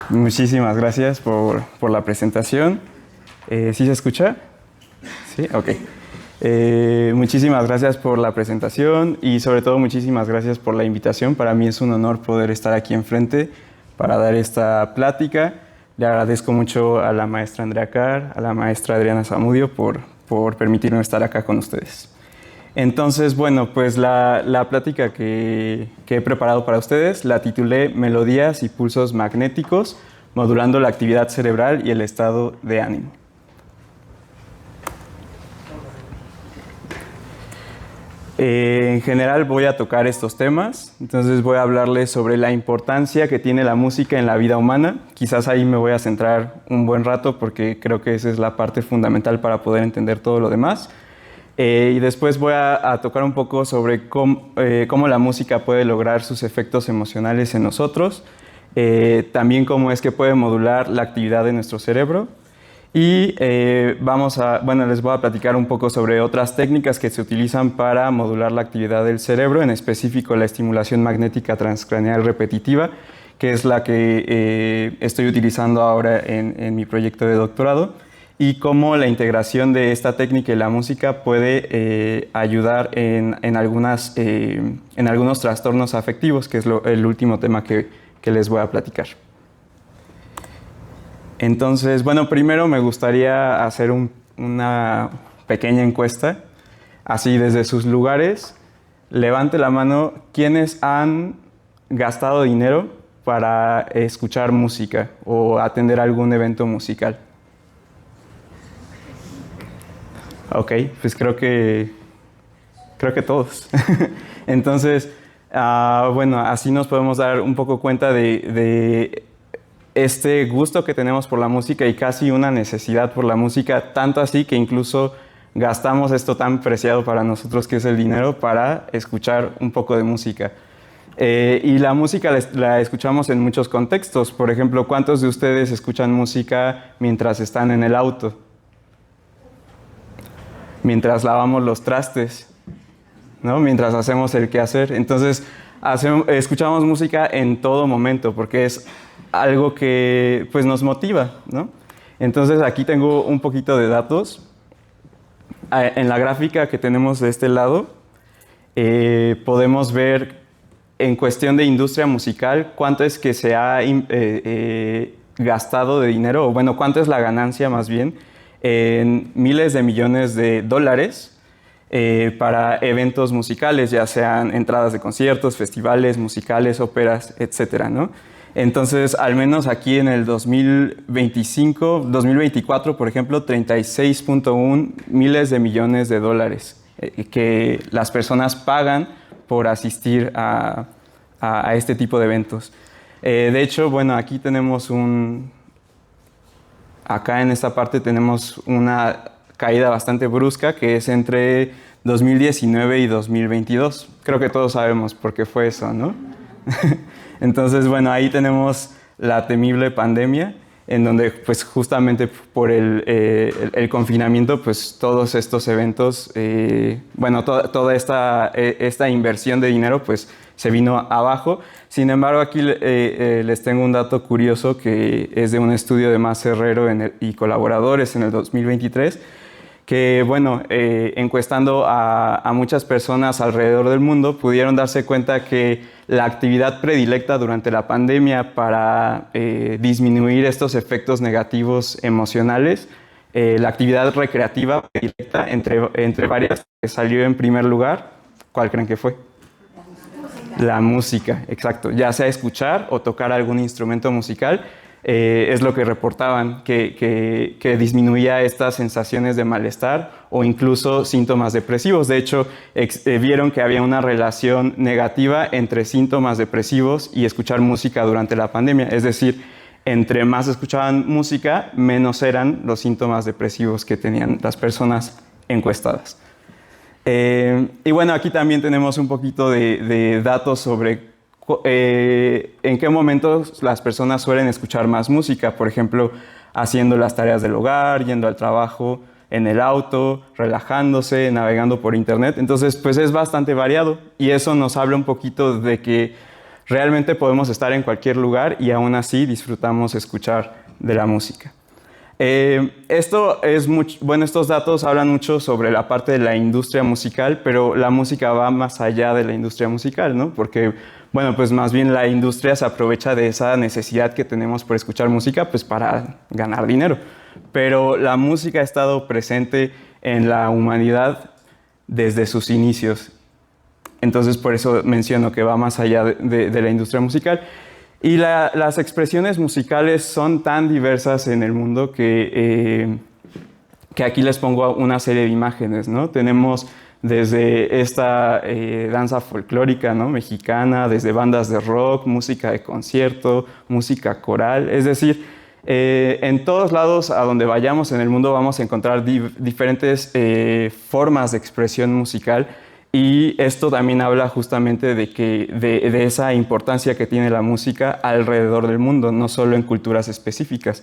Muchísimas gracias por la presentación. ¿Sí se escucha? Sí, ok. Muchísimas gracias por la presentación y sobre todo muchísimas gracias por la invitación. Para mí es un honor poder estar aquí enfrente para dar esta plática. Le agradezco mucho a la maestra Andrea Carr, a la maestra Adriana Zamudio por permitirme estar acá con ustedes. Entonces, bueno, pues la plática que he preparado para ustedes la titulé Melodías y pulsos magnéticos, modulando la actividad cerebral y el estado de ánimo. En general voy a tocar estos temas, entonces voy a hablarles sobre la importancia que tiene la música en la vida humana. Quizás ahí me voy a centrar un buen rato porque creo que esa es la parte fundamental para poder entender todo lo demás. Y después voy a tocar un poco sobre cómo la música puede lograr sus efectos emocionales en nosotros, también cómo es que puede modular la actividad de nuestro cerebro. Y les voy a platicar un poco sobre otras técnicas que se utilizan para modular la actividad del cerebro, en específico la estimulación magnética transcraneal repetitiva, que es la que estoy utilizando ahora en mi proyecto de doctorado, y cómo la integración de esta técnica y la música puede ayudar en algunos trastornos afectivos, que es el último tema que les voy a platicar. Entonces, bueno, primero me gustaría hacer una pequeña encuesta, así desde sus lugares. Levante la mano, ¿quiénes han gastado dinero para escuchar música o atender algún evento musical? Ok, pues creo que todos. Entonces, bueno, así nos podemos dar un poco cuenta de este gusto que tenemos por la música y casi una necesidad por la música, tanto así que incluso gastamos esto tan preciado para nosotros que es el dinero para escuchar un poco de música. Y la música la escuchamos en muchos contextos. Por ejemplo, ¿cuántos de ustedes escuchan música mientras están en el auto? Mientras lavamos los trastes, ¿no? Mientras hacemos el quehacer. Entonces, escuchamos música en todo momento porque es algo que pues, nos motiva, ¿no? Entonces, aquí tengo un poquito de datos. En la gráfica que tenemos de este lado, podemos ver en cuestión de industria musical cuánto es que se ha gastado de dinero, o bueno, cuánto es la ganancia más bien, en miles de millones de dólares para eventos musicales, ya sean entradas de conciertos, festivales musicales, óperas, etcétera, ¿no? Entonces, al menos aquí en el 2024, por ejemplo, 36.1 miles de millones de dólares que las personas pagan por asistir a este tipo de eventos. De hecho, bueno, aquí tenemos acá en esta parte tenemos una caída bastante brusca que es entre 2019 y 2022. Creo que todos sabemos por qué fue eso, ¿no? Entonces, bueno, ahí tenemos la temible pandemia, en donde pues justamente por el confinamiento, pues todos estos eventos, toda esta inversión de dinero, pues se vino abajo. Sin embargo, aquí les tengo un dato curioso que es de un estudio de Mas Herrero y colaboradores en el 2023, que, bueno, encuestando a muchas personas alrededor del mundo, pudieron darse cuenta que la actividad predilecta durante la pandemia para disminuir estos efectos negativos emocionales, la actividad recreativa predilecta entre varias que salió en primer lugar, ¿cuál creen que fue? La música, exacto. Ya sea escuchar o tocar algún instrumento musical, es lo que reportaban, que disminuía estas sensaciones de malestar o incluso síntomas depresivos. De hecho, vieron que había una relación negativa entre síntomas depresivos y escuchar música durante la pandemia. Es decir, entre más escuchaban música, menos eran los síntomas depresivos que tenían las personas encuestadas. Y bueno, aquí también tenemos un poquito de datos sobre en qué momentos las personas suelen escuchar más música. Por ejemplo, haciendo las tareas del hogar, yendo al trabajo, en el auto, relajándose, navegando por internet. Entonces, pues es bastante variado y eso nos habla un poquito de que Realmente podemos estar en cualquier lugar y aún así disfrutamos escuchar de la música. Estos datos hablan mucho sobre la parte de la industria musical, pero la música va más allá de la industria musical, ¿no? Porque, bueno, pues más bien la industria se aprovecha de esa necesidad que tenemos por escuchar música, pues para ganar dinero. Pero la música ha estado presente en la humanidad desde sus inicios. Entonces, por eso menciono que va más allá de la industria musical. Y las expresiones musicales son tan diversas en el mundo que aquí les pongo una serie de imágenes, ¿no? Tenemos desde esta danza folclórica, ¿no? Mexicana, desde bandas de rock, música de concierto, música coral. Es decir, en todos lados a donde vayamos en el mundo vamos a encontrar diferentes formas de expresión musical. Y esto también habla justamente de esa importancia que tiene la música alrededor del mundo, no solo en culturas específicas.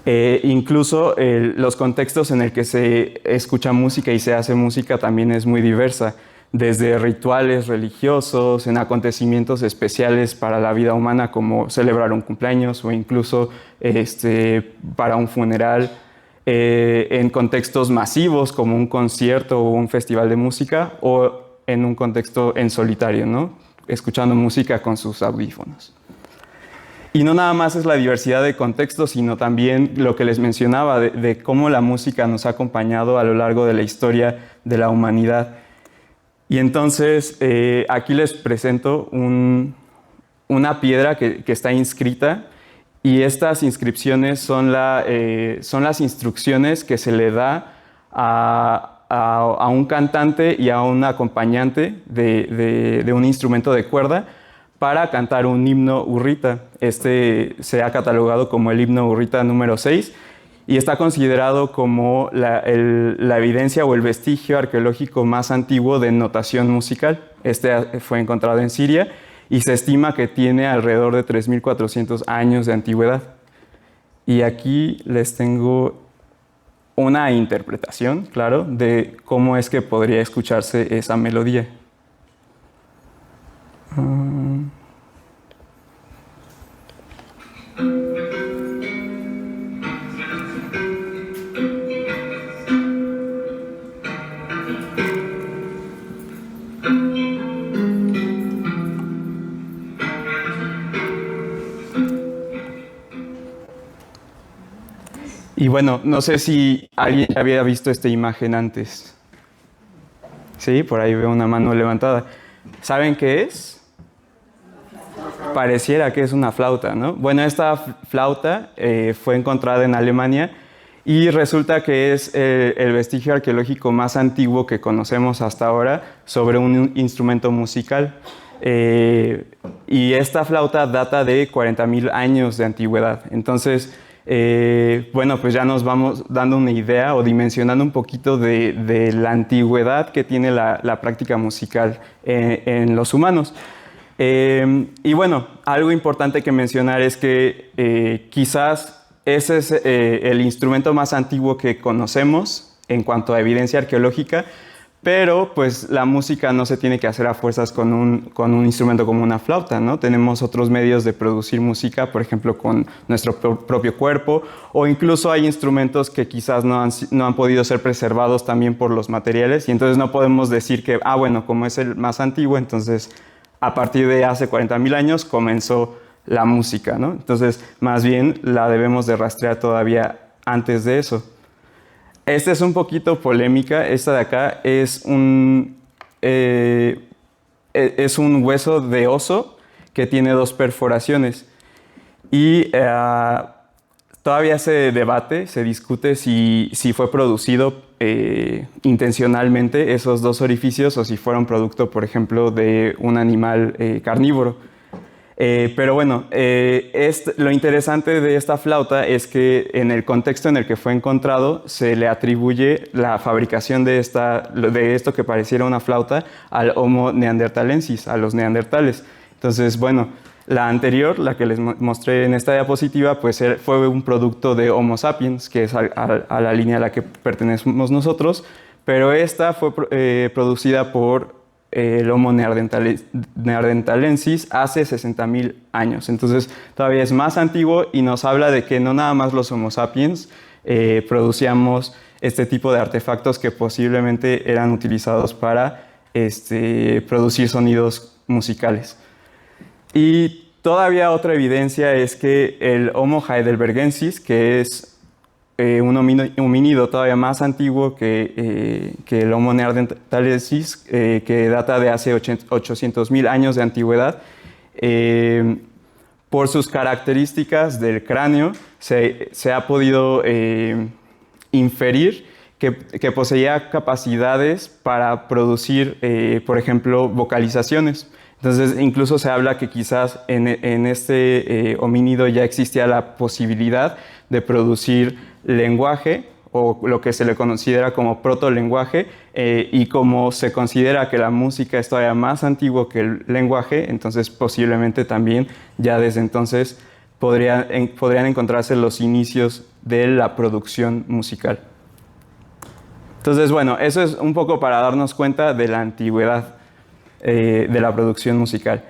Incluso los contextos en el que se escucha música y se hace música también es muy diversa, desde rituales religiosos, en acontecimientos especiales para la vida humana como celebrar un cumpleaños o incluso para un funeral. En contextos masivos como un concierto o un festival de música o en un contexto en solitario, ¿no? Escuchando música con sus audífonos. Y no nada más es la diversidad de contextos, sino también lo que les mencionaba de cómo la música nos ha acompañado a lo largo de la historia de la humanidad. Y entonces aquí les presento una piedra que está inscrita. Y estas inscripciones son las instrucciones que se le da a un cantante y a un acompañante de un instrumento de cuerda para cantar un himno hurrita. Se ha catalogado como el himno hurrita número 6 y está considerado como la evidencia o el vestigio arqueológico más antiguo de notación musical. Fue encontrado en Siria y se estima que tiene alrededor de 3.400 años de antigüedad. Y aquí les tengo una interpretación, claro, de cómo es que podría escucharse esa melodía. Y bueno, no sé si alguien ya había visto esta imagen antes. Sí, por ahí veo una mano levantada. ¿Saben qué es? Pareciera que es una flauta, ¿no? Bueno, esta flauta fue encontrada en Alemania y resulta que es el vestigio arqueológico más antiguo que conocemos hasta ahora sobre un instrumento musical. Y esta flauta data de 40.000 años de antigüedad. Entonces, bueno, pues ya nos vamos dando una idea o dimensionando un poquito de la antigüedad que tiene la práctica musical en los humanos. Y bueno, algo importante que mencionar es que quizás ese es el instrumento más antiguo que conocemos en cuanto a evidencia arqueológica, pero pues la música no se tiene que hacer a fuerzas con un instrumento como una flauta, ¿no? Tenemos otros medios de producir música, por ejemplo, con nuestro propio cuerpo, o incluso hay instrumentos que quizás no han podido ser preservados también por los materiales, y entonces no podemos decir que, bueno, como es el más antiguo, entonces a partir de hace 40.000 años comenzó la música, ¿no? Entonces, más bien la debemos de rastrear todavía antes de eso. Esta es un poquito polémica. Esta de acá es un hueso de oso que tiene 2 perforaciones. Y todavía se debate, se discute si fue producido intencionalmente esos 2 orificios o si fueron producto, por ejemplo, de un animal carnívoro. Pero bueno, lo interesante de esta flauta es que en el contexto en el que fue encontrado se le atribuye la fabricación de esto que pareciera una flauta al Homo neanderthalensis, a los neandertales. Entonces, bueno, la anterior, la que les mostré en esta diapositiva, pues fue un producto de Homo sapiens, que es a la línea a la que pertenecemos nosotros, pero esta fue producida por el Homo neanderthalensis hace 60.000 años. Entonces todavía es más antiguo y nos habla de que no nada más los Homo sapiens producíamos este tipo de artefactos que posiblemente eran utilizados para producir sonidos musicales. Y todavía otra evidencia es que el Homo heidelbergensis, que es un homínido todavía más antiguo que el Homo neanderthalensis, que data de hace 800.000 años de antigüedad, por sus características del cráneo se ha podido inferir que poseía capacidades para producir, por ejemplo, vocalizaciones. Entonces, incluso se habla que quizás en este homínido ya existía la posibilidad de producir lenguaje, o lo que se le considera como protolenguaje, y como se considera que la música es todavía más antigua que el lenguaje, entonces posiblemente también ya desde entonces podrían encontrarse los inicios de la producción musical. Entonces, bueno, eso es un poco para darnos cuenta de la antigüedad de la producción musical.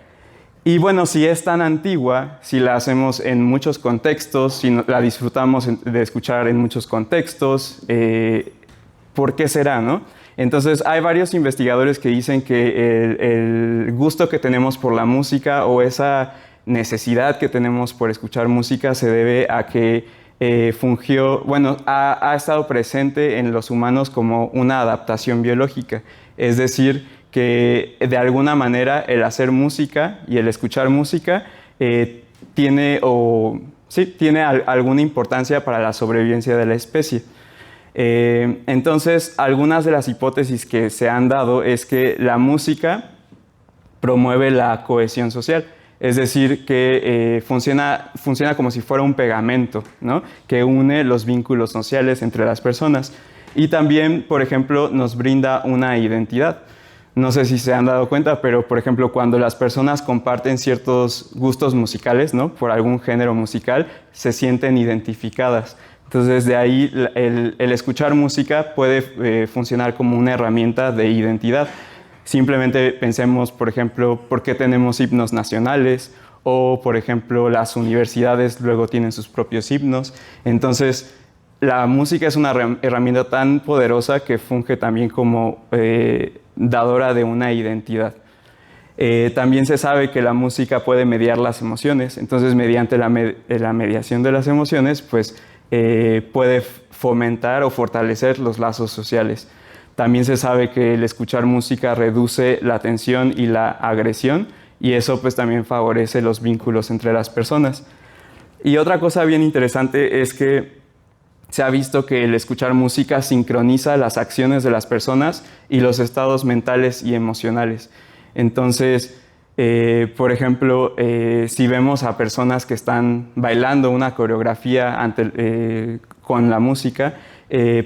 Y bueno, si es tan antigua, si la hacemos en muchos contextos, si la disfrutamos de escuchar en muchos contextos, ¿por qué será, no? Entonces, hay varios investigadores que dicen que el gusto que tenemos por la música o esa necesidad que tenemos por escuchar música se debe a que ha estado presente en los humanos como una adaptación biológica. Es decir, que de alguna manera el hacer música y el escuchar música tiene alguna importancia para la sobrevivencia de la especie. Entonces, algunas de las hipótesis que se han dado es que la música promueve la cohesión social. Es decir, que funciona como si fuera un pegamento, ¿no? Que une los vínculos sociales entre las personas. Y también, por ejemplo, nos brinda una identidad. No sé si se han dado cuenta, pero por ejemplo, cuando las personas comparten ciertos gustos musicales, ¿no? Por algún género musical, se sienten identificadas. Entonces, de ahí el escuchar música puede funcionar como una herramienta de identidad. Simplemente pensemos, por ejemplo, por qué tenemos himnos nacionales o, por ejemplo, las universidades luego tienen sus propios himnos. Entonces, la música es una herramienta tan poderosa que funge también como dadora de una identidad. También se sabe que la música puede mediar las emociones, entonces mediante la mediación de las emociones, pues puede fomentar o fortalecer los lazos sociales. También se sabe que el escuchar música reduce la tensión y la agresión, y eso pues también favorece los vínculos entre las personas. Y otra cosa bien interesante es que se ha visto que el escuchar música sincroniza las acciones de las personas y los estados mentales y emocionales. Entonces, por ejemplo, si vemos a personas que están bailando una coreografía con la música,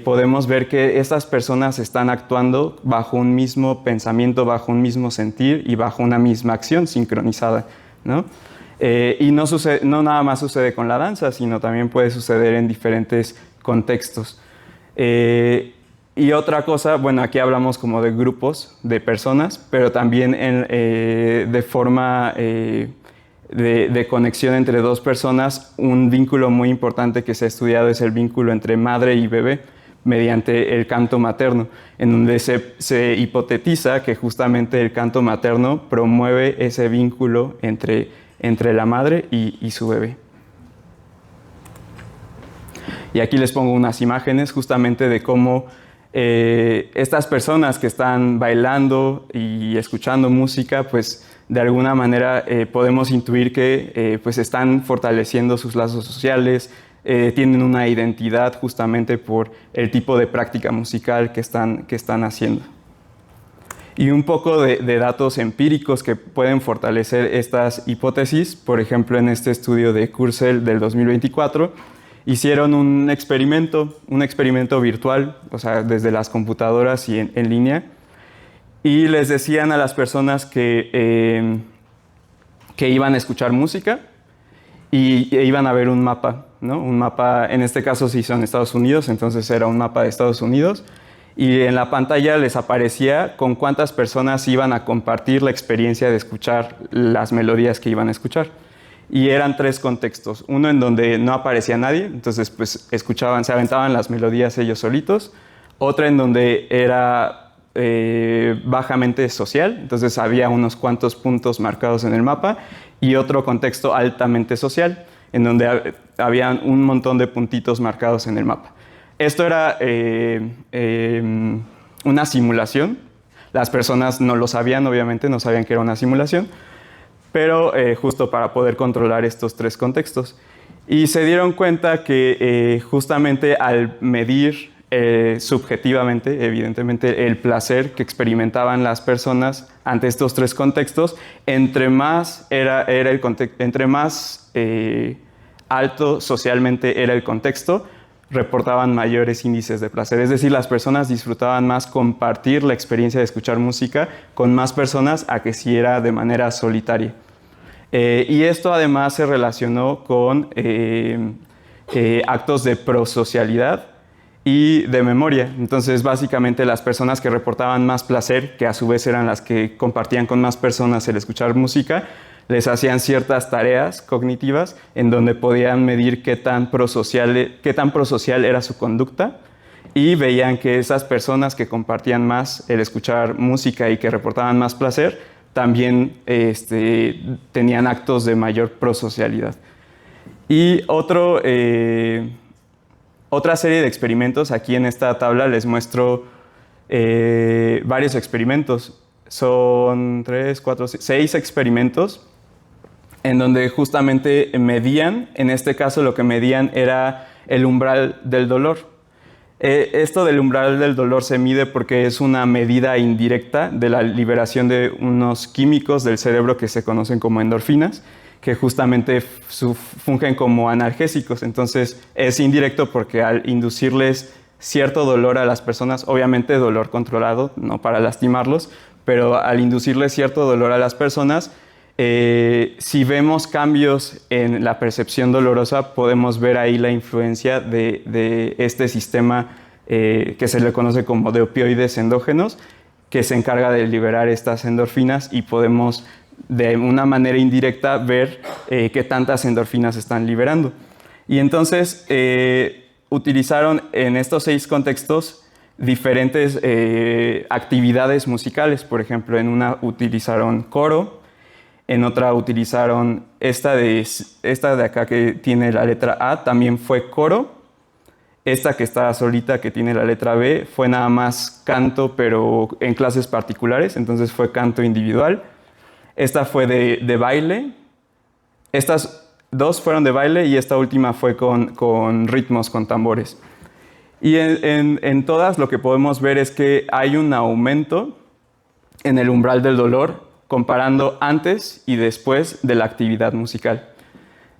podemos ver que estas personas están actuando bajo un mismo pensamiento, bajo un mismo sentir y bajo una misma acción sincronizada, ¿no? Y no nada más sucede con la danza, sino también puede suceder en diferentes contextos. Y otra cosa, bueno, aquí hablamos como de grupos de personas, pero también de forma de conexión entre dos personas. Un vínculo muy importante que se ha estudiado es el vínculo entre madre y bebé mediante el canto materno, en donde se hipotetiza que justamente el canto materno promueve ese vínculo entre la madre y su bebé. Y aquí les pongo unas imágenes justamente de cómo estas personas que están bailando y escuchando música, pues de alguna manera podemos intuir que pues están fortaleciendo sus lazos sociales, tienen una identidad justamente por el tipo de práctica musical que están haciendo. Y un poco de datos empíricos que pueden fortalecer estas hipótesis. Por ejemplo, en este estudio de Kurzweil del 2024, hicieron un experimento virtual, o sea, desde las computadoras y en línea, y les decían a las personas que iban a escuchar música e iban a ver un mapa, ¿no? Un mapa, en este caso se hizo en Estados Unidos, entonces era un mapa de Estados Unidos, y en la pantalla les aparecía con cuántas personas iban a compartir la experiencia de escuchar las melodías que iban a escuchar. Y eran 3 contextos. Uno en donde no aparecía nadie, entonces pues escuchaban, se aventaban las melodías ellos solitos. Otra en donde era bajamente social, entonces había unos cuantos puntos marcados en el mapa. Y otro contexto altamente social, en donde había un montón de puntitos marcados en el mapa. Esto era una simulación. Las personas no lo sabían, obviamente, no sabían que era una simulación, pero justo para poder controlar estos 3 contextos. Y se dieron cuenta que justamente al medir subjetivamente, evidentemente, el placer que experimentaban las personas ante estos 3 contextos, entre más alto socialmente era el contexto, reportaban mayores índices de placer. Es decir, las personas disfrutaban más compartir la experiencia de escuchar música con más personas a que si era de manera solitaria. Y esto además se relacionó con actos de prosocialidad y de memoria. Entonces, básicamente, las personas que reportaban más placer, que a su vez eran las que compartían con más personas el escuchar música, les hacían ciertas tareas cognitivas en donde podían medir qué tan prosocial era su conducta, y veían que esas personas que compartían más el escuchar música y que reportaban más placer también tenían actos de mayor prosocialidad. Y otra serie de experimentos, aquí en esta tabla les muestro varios experimentos. Son 6 experimentos en donde justamente medían, en este caso lo que medían era el umbral del dolor. Esto del umbral del dolor se mide porque es una medida indirecta de la liberación de unos químicos del cerebro que se conocen como endorfinas, que justamente fungen como analgésicos. Entonces es indirecto porque al inducirles cierto dolor a las personas, obviamente dolor controlado, no para lastimarlos, pero al inducirles cierto dolor a las personas, si vemos cambios en la percepción dolorosa, podemos ver ahí la influencia de este sistema que se le conoce como de opioides endógenos, que se encarga de liberar estas endorfinas, y podemos de una manera indirecta ver qué tantas endorfinas están liberando. Y entonces utilizaron en estos 6 contextos diferentes actividades musicales. Por ejemplo, en una utilizaron coro, en otra utilizaron esta de acá que tiene la letra A, también fue coro. Esta que está solita, que tiene la letra B, fue nada más canto, pero en clases particulares, entonces fue canto individual. Esta fue de baile. Estas 2 fueron de baile y esta última fue con ritmos, con tambores. Y en todas lo que podemos ver es que hay un aumento en el umbral del dolor comparando antes y después de la actividad musical.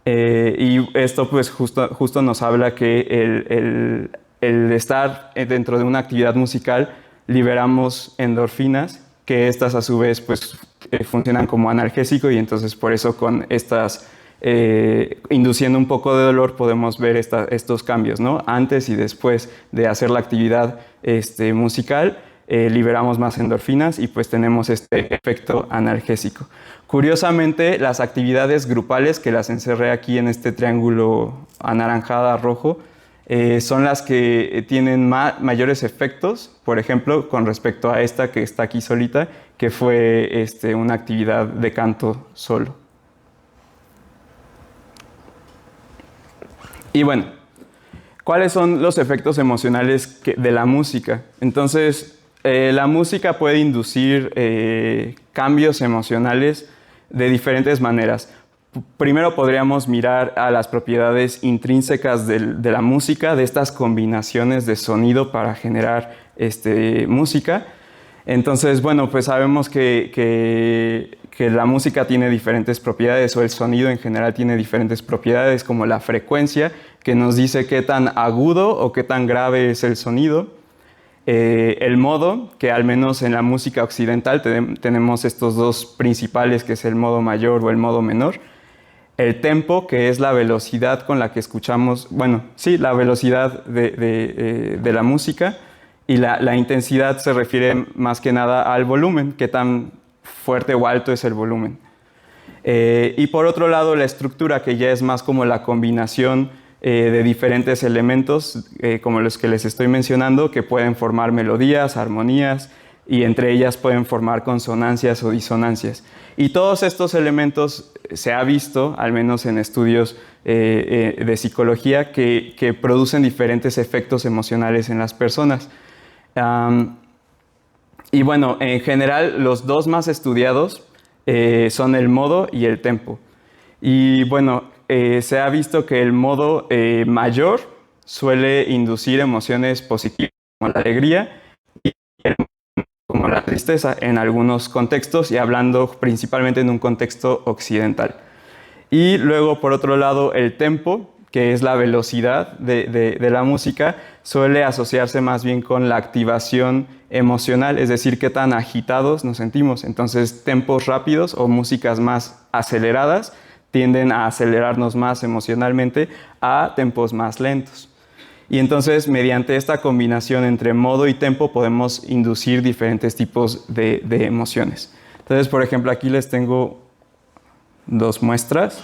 Y esto pues justo nos habla que el estar dentro de una actividad musical liberamos endorfinas, que estas a su vez pues funcionan como analgésico, y entonces por eso con estas induciendo un poco de dolor podemos ver estos cambios, ¿no? Antes y después de hacer la actividad musical liberamos más endorfinas y pues tenemos este efecto analgésico. Curiosamente, las actividades grupales, que las encerré aquí en este triángulo anaranjada rojo, son las que tienen mayores efectos, por ejemplo, con respecto a esta que está aquí solita, que fue una actividad de canto solo. Y bueno, ¿cuáles son los efectos emocionales de la música? Entonces, la música puede inducir cambios emocionales de diferentes maneras. Primero podríamos mirar a las propiedades intrínsecas de la música, de estas combinaciones de sonido para generar música. Entonces, bueno, pues sabemos que la música tiene diferentes propiedades, o el sonido en general tiene diferentes propiedades, como la frecuencia, que nos dice qué tan agudo o qué tan grave es el sonido. El modo, que al menos en la música occidental tenemos estos 2 principales, que es el modo mayor o el modo menor. El tempo, que es la velocidad con la que escuchamos, bueno, sí, la velocidad de la música. Y la intensidad se refiere más que nada al volumen, qué tan fuerte o alto es el volumen. Y por otro lado, la estructura, que ya es más como la combinación de diferentes elementos, como los que les estoy mencionando, que pueden formar melodías, armonías, y entre ellas pueden formar consonancias o disonancias. Y todos estos elementos se ha visto, al menos en estudios de psicología, que producen diferentes efectos emocionales en las personas. Y bueno, en general, los dos más estudiados son el modo y el tempo. Y bueno, se ha visto que el modo mayor suele inducir emociones positivas como la alegría y el como la tristeza en algunos contextos, y hablando principalmente en un contexto occidental. Y luego, por otro lado, el tempo, que es la velocidad de la música, suele asociarse más bien con la activación emocional, es decir, qué tan agitados nos sentimos. Entonces, tempos rápidos o músicas más aceleradas tienden a acelerarnos más emocionalmente a tempos más lentos. Y entonces, mediante esta combinación entre modo y tempo, podemos inducir diferentes tipos de emociones. Entonces, por ejemplo, aquí les tengo dos muestras.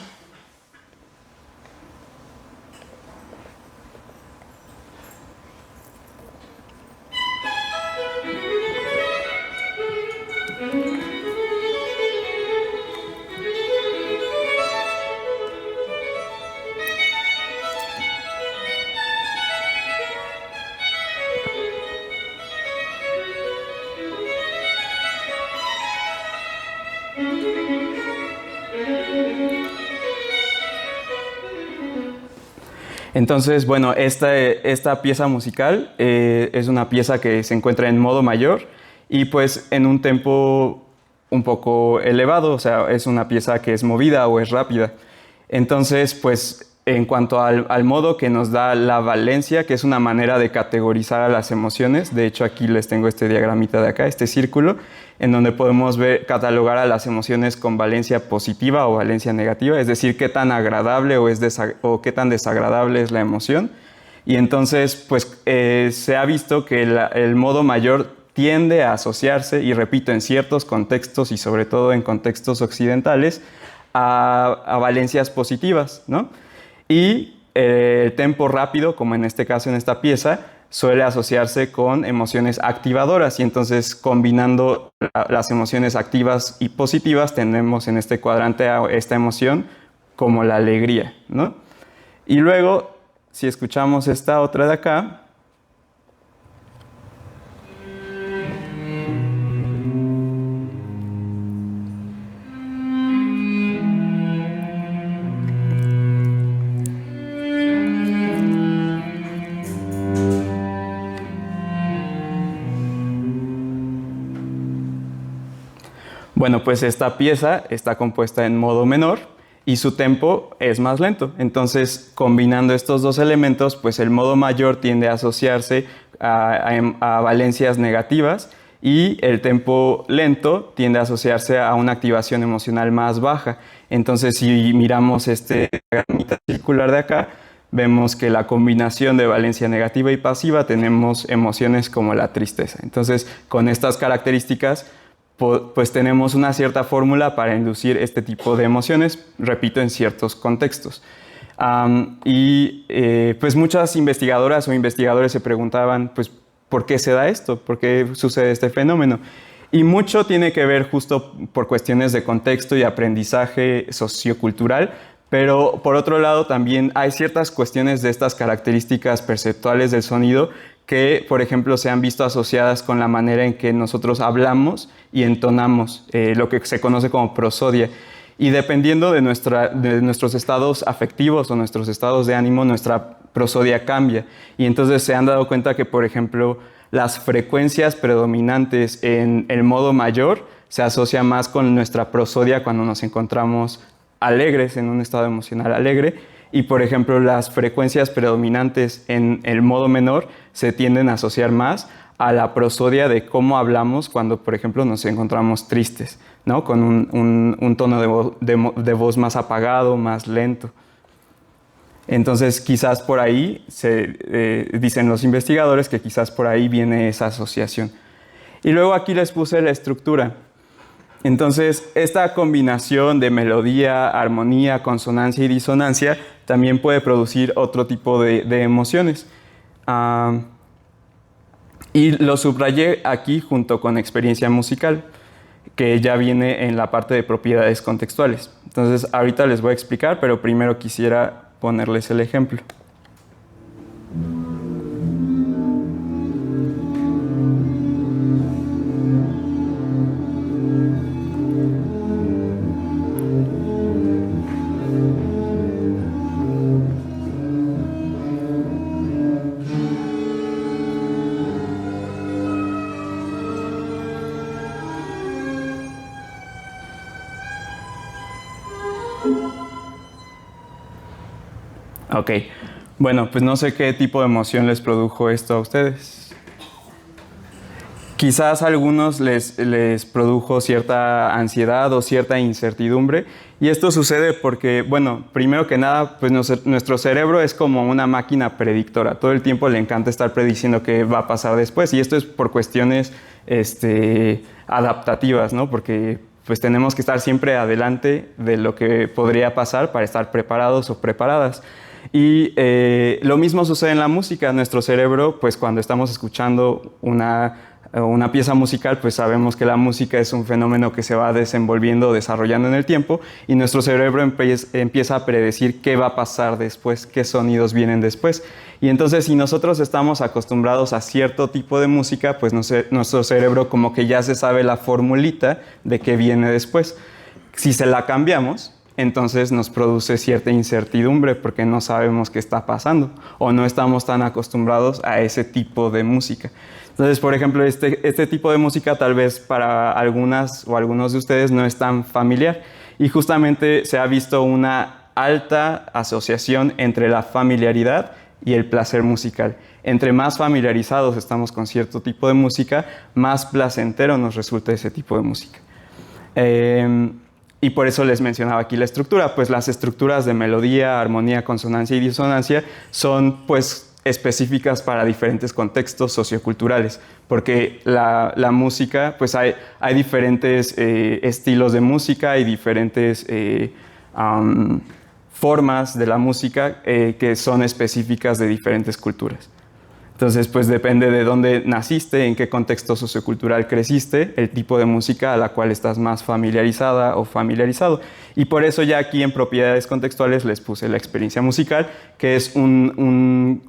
Entonces, bueno, esta pieza musical es una pieza que se encuentra en modo mayor y pues en un tempo un poco elevado, o sea, es una pieza que es movida o es rápida. Entonces, pues en cuanto al modo que nos da la valencia, que es una manera de categorizar a las emociones, de hecho aquí les tengo este diagramita de acá, este círculo, en donde podemos catalogar a las emociones con valencia positiva o valencia negativa, es decir, qué tan agradable o qué tan desagradable es la emoción. Y entonces, pues se ha visto que el modo mayor tiende a asociarse, y repito, en ciertos contextos y sobre todo en contextos occidentales, a valencias positivas, ¿no? Y el tempo rápido, como en este caso en esta pieza, suele asociarse con emociones activadoras, y entonces combinando las emociones activas y positivas tenemos en este cuadrante a esta emoción como la alegría, ¿no? Y luego, si escuchamos esta otra de acá, bueno, pues esta pieza está compuesta en modo menor y su tempo es más lento. Entonces, combinando estos dos elementos, pues el modo mayor tiende a asociarse a valencias negativas, y el tempo lento tiende a asociarse a una activación emocional más baja. Entonces, si miramos este diagramita circular de acá, vemos que la combinación de valencia negativa y pasiva tenemos emociones como la tristeza. Entonces, con estas características, pues tenemos una cierta fórmula para inducir este tipo de emociones, repito, en ciertos contextos. Pues muchas investigadoras o investigadores se preguntaban, pues, ¿por qué se da esto? ¿Por qué sucede este fenómeno? Y mucho tiene que ver justo por cuestiones de contexto y aprendizaje sociocultural, pero por otro lado también hay ciertas cuestiones de estas características perceptuales del sonido que, por ejemplo, se han visto asociadas con la manera en que nosotros hablamos y entonamos, lo que se conoce como prosodia. Y dependiendo de nuestros estados afectivos o nuestros estados de ánimo, nuestra prosodia cambia. Y entonces se han dado cuenta que, por ejemplo, las frecuencias predominantes en el modo mayor se asocian más con nuestra prosodia cuando nos encontramos alegres, en un estado emocional alegre. Y, por ejemplo, las frecuencias predominantes en el modo menor se tienden a asociar más a la prosodia de cómo hablamos cuando, por ejemplo, nos encontramos tristes, ¿no? Con un tono de voz más apagado, más lento. Entonces, quizás por ahí, dicen los investigadores que quizás por ahí viene esa asociación. Y luego aquí les puse la estructura. Entonces, esta combinación de melodía, armonía, consonancia y disonancia también puede producir otro tipo de emociones. Y lo subrayé aquí junto con experiencia musical, que ya viene en la parte de propiedades contextuales. Entonces, ahorita les voy a explicar, pero primero quisiera ponerles el ejemplo. Ok, bueno, pues no sé qué tipo de emoción les produjo esto a ustedes. Quizás a algunos les produjo cierta ansiedad o cierta incertidumbre, y esto sucede porque, bueno, primero que nada, pues nuestro cerebro es como una máquina predictora. Todo el tiempo le encanta estar prediciendo qué va a pasar después, y esto es por cuestiones adaptativas, ¿no? Porque pues tenemos que estar siempre adelante de lo que podría pasar para estar preparados o preparadas. Y lo mismo sucede en la música. Nuestro cerebro, pues cuando estamos escuchando una pieza musical, pues sabemos que la música es un fenómeno que se va desenvolviendo, desarrollando en el tiempo, y nuestro cerebro empieza a predecir qué va a pasar después, qué sonidos vienen después. Y entonces, si nosotros estamos acostumbrados a cierto tipo de música, pues nuestro cerebro como que ya se sabe la formulita de qué viene después. Si se la cambiamos, entonces nos produce cierta incertidumbre porque no sabemos qué está pasando o no estamos tan acostumbrados a ese tipo de música. Entonces, por ejemplo, este tipo de música tal vez para algunas o algunos de ustedes no es tan familiar, y justamente se ha visto una alta asociación entre la familiaridad y el placer musical. Entre más familiarizados estamos con cierto tipo de música, más placentero nos resulta ese tipo de música. Y por eso les mencionaba aquí la estructura, pues las estructuras de melodía, armonía, consonancia y disonancia son pues específicas para diferentes contextos socioculturales, porque la música, pues hay diferentes estilos de música, hay diferentes formas de la música que son específicas de diferentes culturas. Entonces, pues depende de dónde naciste, en qué contexto sociocultural creciste, el tipo de música a la cual estás más familiarizada o familiarizado. Y por eso ya aquí en propiedades contextuales les puse la experiencia musical, que es un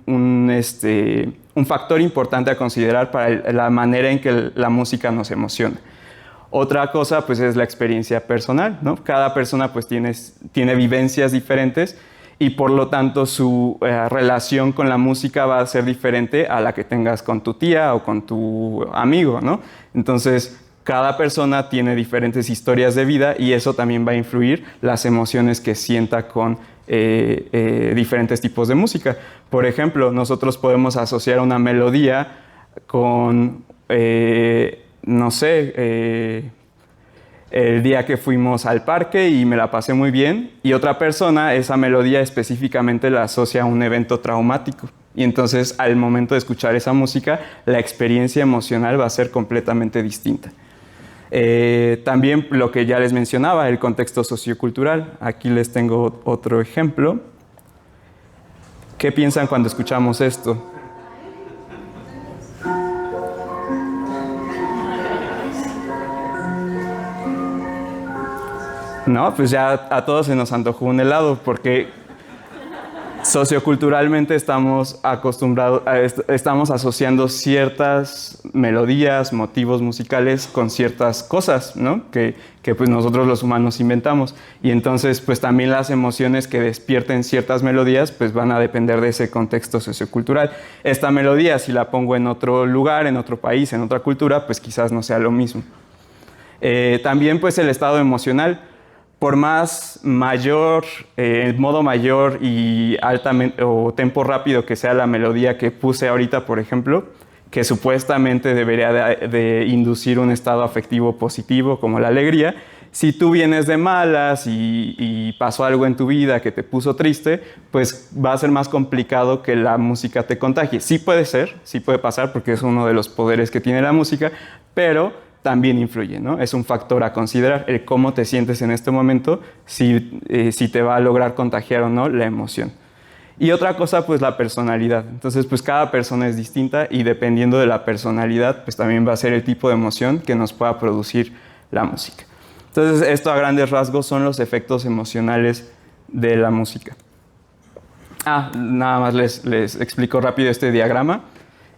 factor importante a considerar para la manera en que la música nos emociona. Otra cosa, pues, es la experiencia personal, ¿no? Cada persona, pues, tiene vivencias diferentes, y por lo tanto su relación con la música va a ser diferente a la que tengas con tu tía o con tu amigo, ¿no? Entonces, cada persona tiene diferentes historias de vida, y eso también va a influir las emociones que sienta con diferentes tipos de música. Por ejemplo, nosotros podemos asociar una melodía con, no sé, el día que fuimos al parque y me la pasé muy bien, y otra persona esa melodía específicamente la asocia a un evento traumático, y entonces al momento de escuchar esa música la experiencia emocional va a ser completamente distinta. También lo que ya les mencionaba, el contexto sociocultural. Aquí les tengo otro ejemplo. ¿Qué piensan cuando escuchamos esto? No, pues ya a todos se nos antojó un helado, porque socioculturalmente estamos acostumbrados, estamos asociando ciertas melodías, motivos musicales con ciertas cosas, ¿no? Que pues nosotros los humanos inventamos. Y entonces pues también las emociones que despierten ciertas melodías pues van a depender de ese contexto sociocultural. Esta melodía, si la pongo en otro lugar, en otro país, en otra cultura, pues quizás no sea lo mismo. También pues el estado emocional. Por más mayor, modo mayor y altamente o tempo rápido que sea la melodía que puse ahorita, por ejemplo, que supuestamente debería de inducir un estado afectivo positivo como la alegría, Si tú vienes de malas y pasó algo en tu vida que te puso triste, pues va a ser más complicado que la música te contagie. Sí puede ser, sí puede pasar porque es uno de los poderes que tiene la música, pero también influye, ¿no? Es un factor a considerar, el cómo te sientes en este momento, si te va a lograr contagiar o no la emoción. Y otra cosa, pues la personalidad. Entonces, pues cada persona es distinta y dependiendo de la personalidad, pues también va a ser el tipo de emoción que nos pueda producir la música. Entonces, esto a grandes rasgos son los efectos emocionales de la música. Nada más les explico rápido este diagrama,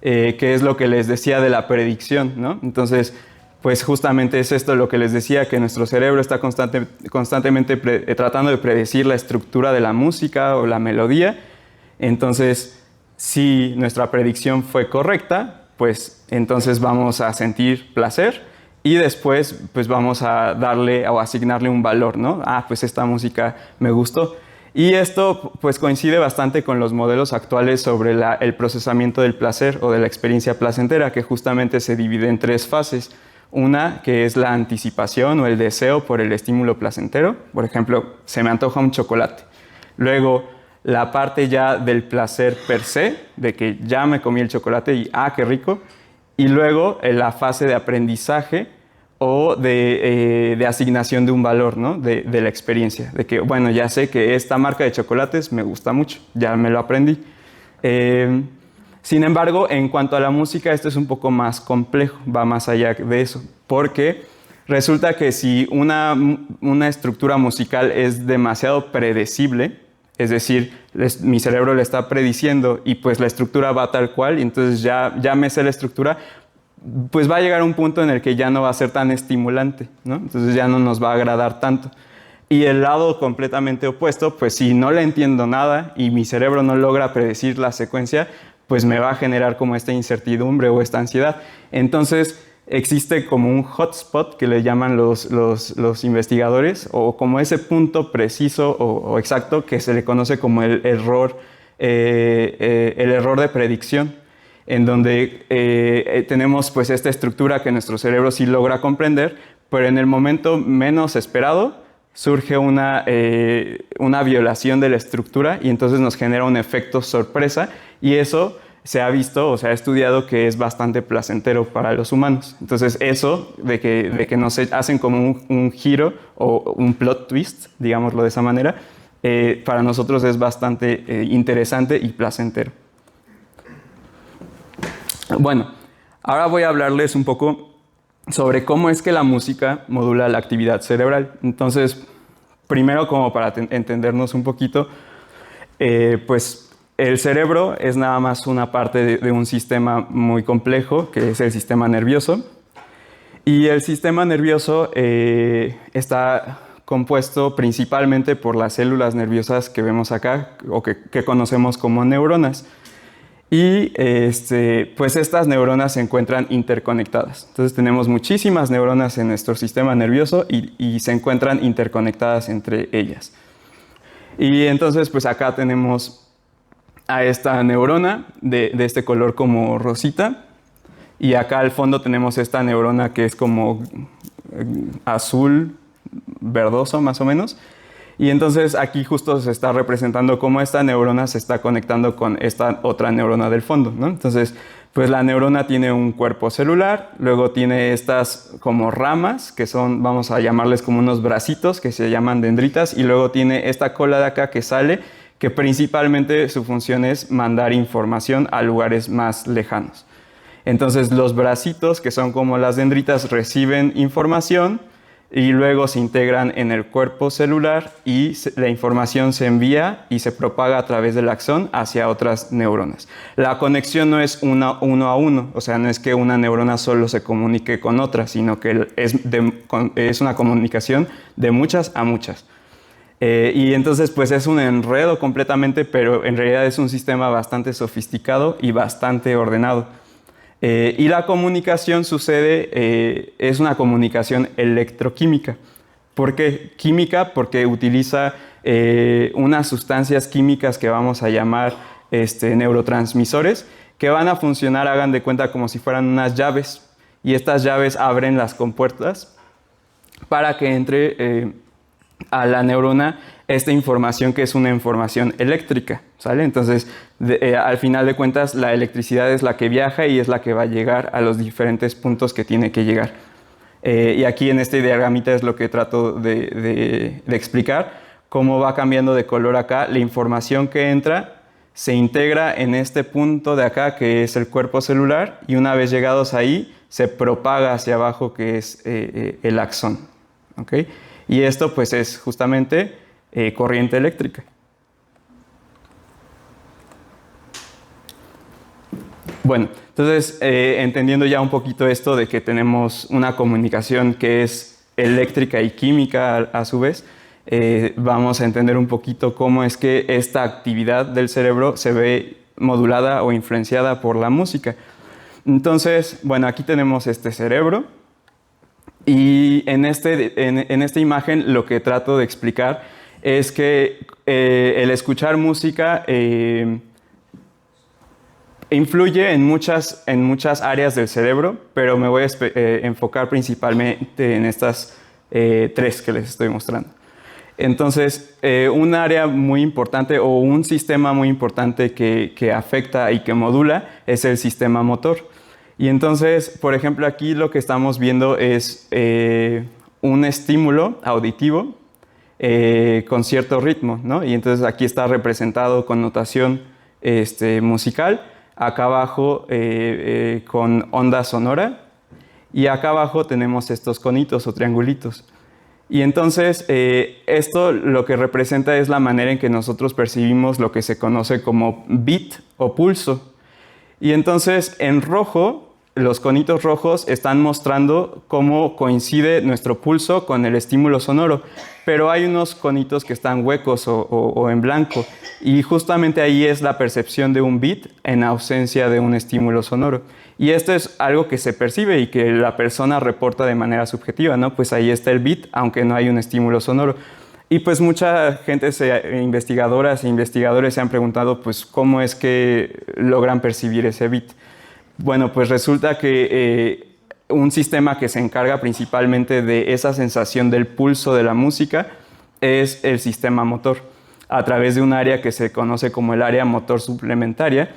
que es lo que les decía de la predicción, ¿no? Entonces, pues justamente es esto lo que les decía, que nuestro cerebro está constantemente tratando de predecir la estructura de la música o la melodía. Entonces, si nuestra predicción fue correcta, pues entonces vamos a sentir placer y después pues vamos a darle o asignarle un valor, ¿no? Pues esta música me gustó. Y esto pues coincide bastante con los modelos actuales sobre el procesamiento del placer o de la experiencia placentera, que justamente se divide en 3 fases. Una que es la anticipación o el deseo por el estímulo placentero. Por ejemplo, se me antoja un chocolate. Luego, la parte ya del placer per se, de que ya me comí el chocolate y qué rico. Y luego la fase de aprendizaje o de asignación de un valor, ¿no? de la experiencia. De que, bueno, ya sé que esta marca de chocolates me gusta mucho, ya me lo aprendí. Sin embargo, en cuanto a la música, esto es un poco más complejo, va más allá de eso, porque resulta que si una estructura musical es demasiado predecible, es decir, mi cerebro le está prediciendo y pues la estructura va tal cual, y entonces ya me sé la estructura, pues va a llegar un punto en el que ya no va a ser tan estimulante, ¿no? Entonces ya no nos va a agradar tanto. Y el lado completamente opuesto, pues si no le entiendo nada y mi cerebro no logra predecir la secuencia, pues me va a generar como esta incertidumbre o esta ansiedad. Entonces existe como un hotspot que le llaman los investigadores, o como ese punto preciso o exacto que se le conoce como el error de predicción, en donde tenemos pues esta estructura que nuestro cerebro sí logra comprender, pero en el momento menos esperado surge una violación de la estructura y entonces nos genera un efecto sorpresa, y eso se ha visto o se ha estudiado que es bastante placentero para los humanos. Entonces eso de que nos hacen como un giro o un plot twist, digámoslo de esa manera, para nosotros es bastante interesante y placentero. Bueno, ahora voy a hablarles un poco sobre cómo es que la música modula la actividad cerebral. Entonces, primero, como para entendernos un poquito, pues el cerebro es nada más una parte de un sistema muy complejo, que es el sistema nervioso. Y el sistema nervioso está compuesto principalmente por las células nerviosas que vemos acá, o que conocemos como neuronas. Y pues estas neuronas se encuentran interconectadas. Entonces tenemos muchísimas neuronas en nuestro sistema nervioso y se encuentran interconectadas entre ellas. Y entonces pues acá tenemos a esta neurona de este color como rosita, y acá al fondo tenemos esta neurona que es como azul verdoso más o menos. Y entonces aquí justo se está representando cómo esta neurona se está conectando con esta otra neurona del fondo, ¿no? Entonces, pues la neurona tiene un cuerpo celular, luego tiene estas como ramas, que son, vamos a llamarles como unos bracitos, que se llaman dendritas, y luego tiene esta cola de acá que sale, que principalmente su función es mandar información a lugares más lejanos. Entonces los bracitos, que son como las dendritas, reciben información y luego se integran en el cuerpo celular y la información se envía y se propaga a través del axón hacia otras neuronas. La conexión no es uno a uno, o sea, no es que una neurona solo se comunique con otra, sino que es una comunicación de muchas a muchas. Y entonces pues es un enredo completamente, pero en realidad es un sistema bastante sofisticado y bastante ordenado. Y la comunicación sucede, es una comunicación electroquímica. ¿Por qué química? Porque utiliza unas sustancias químicas que vamos a llamar neurotransmisores, que van a funcionar, hagan de cuenta, como si fueran unas llaves. Y estas llaves abren las compuertas para que entre a la neurona esta información que es una información eléctrica, ¿sale? Entonces, al final de cuentas, la electricidad es la que viaja y es la que va a llegar a los diferentes puntos que tiene que llegar. Y aquí en este diagramita es lo que trato de explicar, cómo va cambiando de color acá. La información que entra se integra en este punto de acá, que es el cuerpo celular, y una vez llegados ahí, se propaga hacia abajo, que es el axón, ¿ok? Y esto pues es justamente corriente eléctrica. Bueno, entonces entendiendo ya un poquito esto de que tenemos una comunicación que es eléctrica y química a su vez, vamos a entender un poquito cómo es que esta actividad del cerebro se ve modulada o influenciada por la música. Entonces, bueno, aquí tenemos este cerebro y en esta imagen lo que trato de explicar es que el escuchar música influye en muchas áreas del cerebro, pero me voy a enfocar principalmente en estas tres que les estoy mostrando. Entonces, un área muy importante o un sistema muy importante que afecta y que modula es el sistema motor. Y entonces, por ejemplo, aquí lo que estamos viendo es un estímulo auditivo con cierto ritmo, ¿no? Y entonces aquí está representado con notación musical, acá abajo con onda sonora, y acá abajo tenemos estos conitos o triangulitos. Y entonces esto lo que representa es la manera en que nosotros percibimos lo que se conoce como beat o pulso. Y entonces en rojo, los conitos rojos están mostrando cómo coincide nuestro pulso con el estímulo sonoro, pero hay unos conitos que están huecos o en blanco, y justamente ahí es la percepción de un beat en ausencia de un estímulo sonoro. Y esto es algo que se percibe y que la persona reporta de manera subjetiva, ¿no? Pues ahí está el beat, aunque no hay un estímulo sonoro. Y pues mucha gente, investigadoras e investigadores se han preguntado, pues, ¿cómo es que logran percibir ese beat? Bueno, pues resulta que un sistema que se encarga principalmente de esa sensación del pulso de la música es el sistema motor, a través de un área que se conoce como el área motor suplementaria,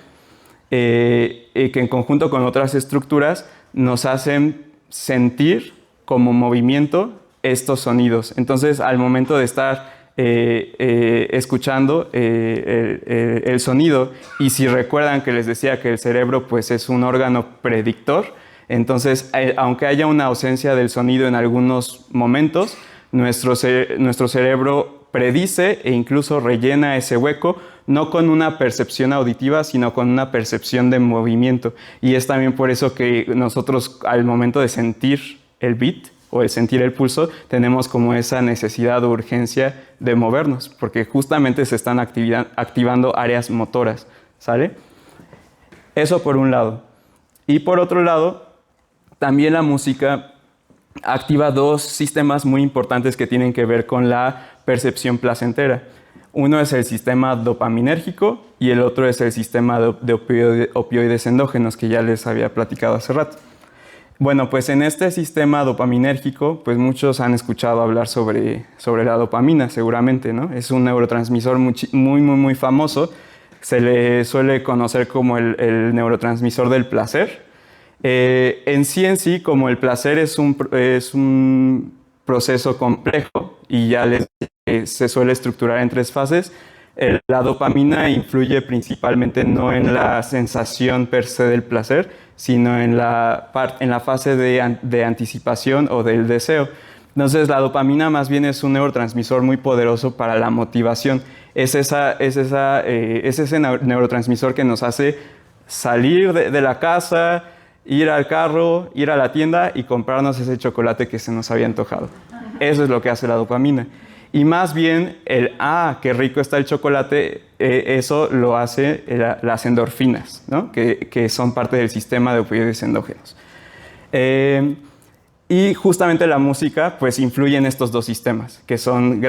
que en conjunto con otras estructuras nos hacen sentir como movimiento estos sonidos. Entonces, al momento de estar escuchando el sonido, y si recuerdan que les decía que el cerebro pues, es un órgano predictor, entonces, aunque haya una ausencia del sonido en algunos momentos, nuestro cerebro predice e incluso rellena ese hueco, no con una percepción auditiva, sino con una percepción de movimiento. Y es también por eso que nosotros, al momento de sentir el beat o de sentir el pulso, tenemos como esa necesidad o urgencia de movernos, porque justamente se están activando áreas motoras, ¿sale? Eso por un lado. Y por otro lado, también la música activa dos sistemas muy importantes que tienen que ver con la percepción placentera. Uno es el sistema dopaminérgico y el otro es el sistema de opioides endógenos, que ya les había platicado hace rato. Bueno, pues en este sistema dopaminérgico, pues muchos han escuchado hablar sobre la dopamina, seguramente, ¿no? Es un neurotransmisor muy famoso. Se le suele conocer como el neurotransmisor del placer. En sí, como el placer es un proceso complejo y ya se suele estructurar en tres fases, la dopamina influye principalmente no en la sensación per se del placer, sino en la fase de anticipación o del deseo. Entonces, la dopamina más bien es un neurotransmisor muy poderoso para la motivación. Es ese neurotransmisor que nos hace salir de la casa, ir al carro, ir a la tienda y comprarnos ese chocolate que se nos había antojado. Eso es lo que hace la dopamina. Y más bien qué rico está el chocolate, eso lo hace las endorfinas, ¿no? que son parte del sistema de opioides endógenos. Y justamente la música pues influye en estos dos sistemas, que son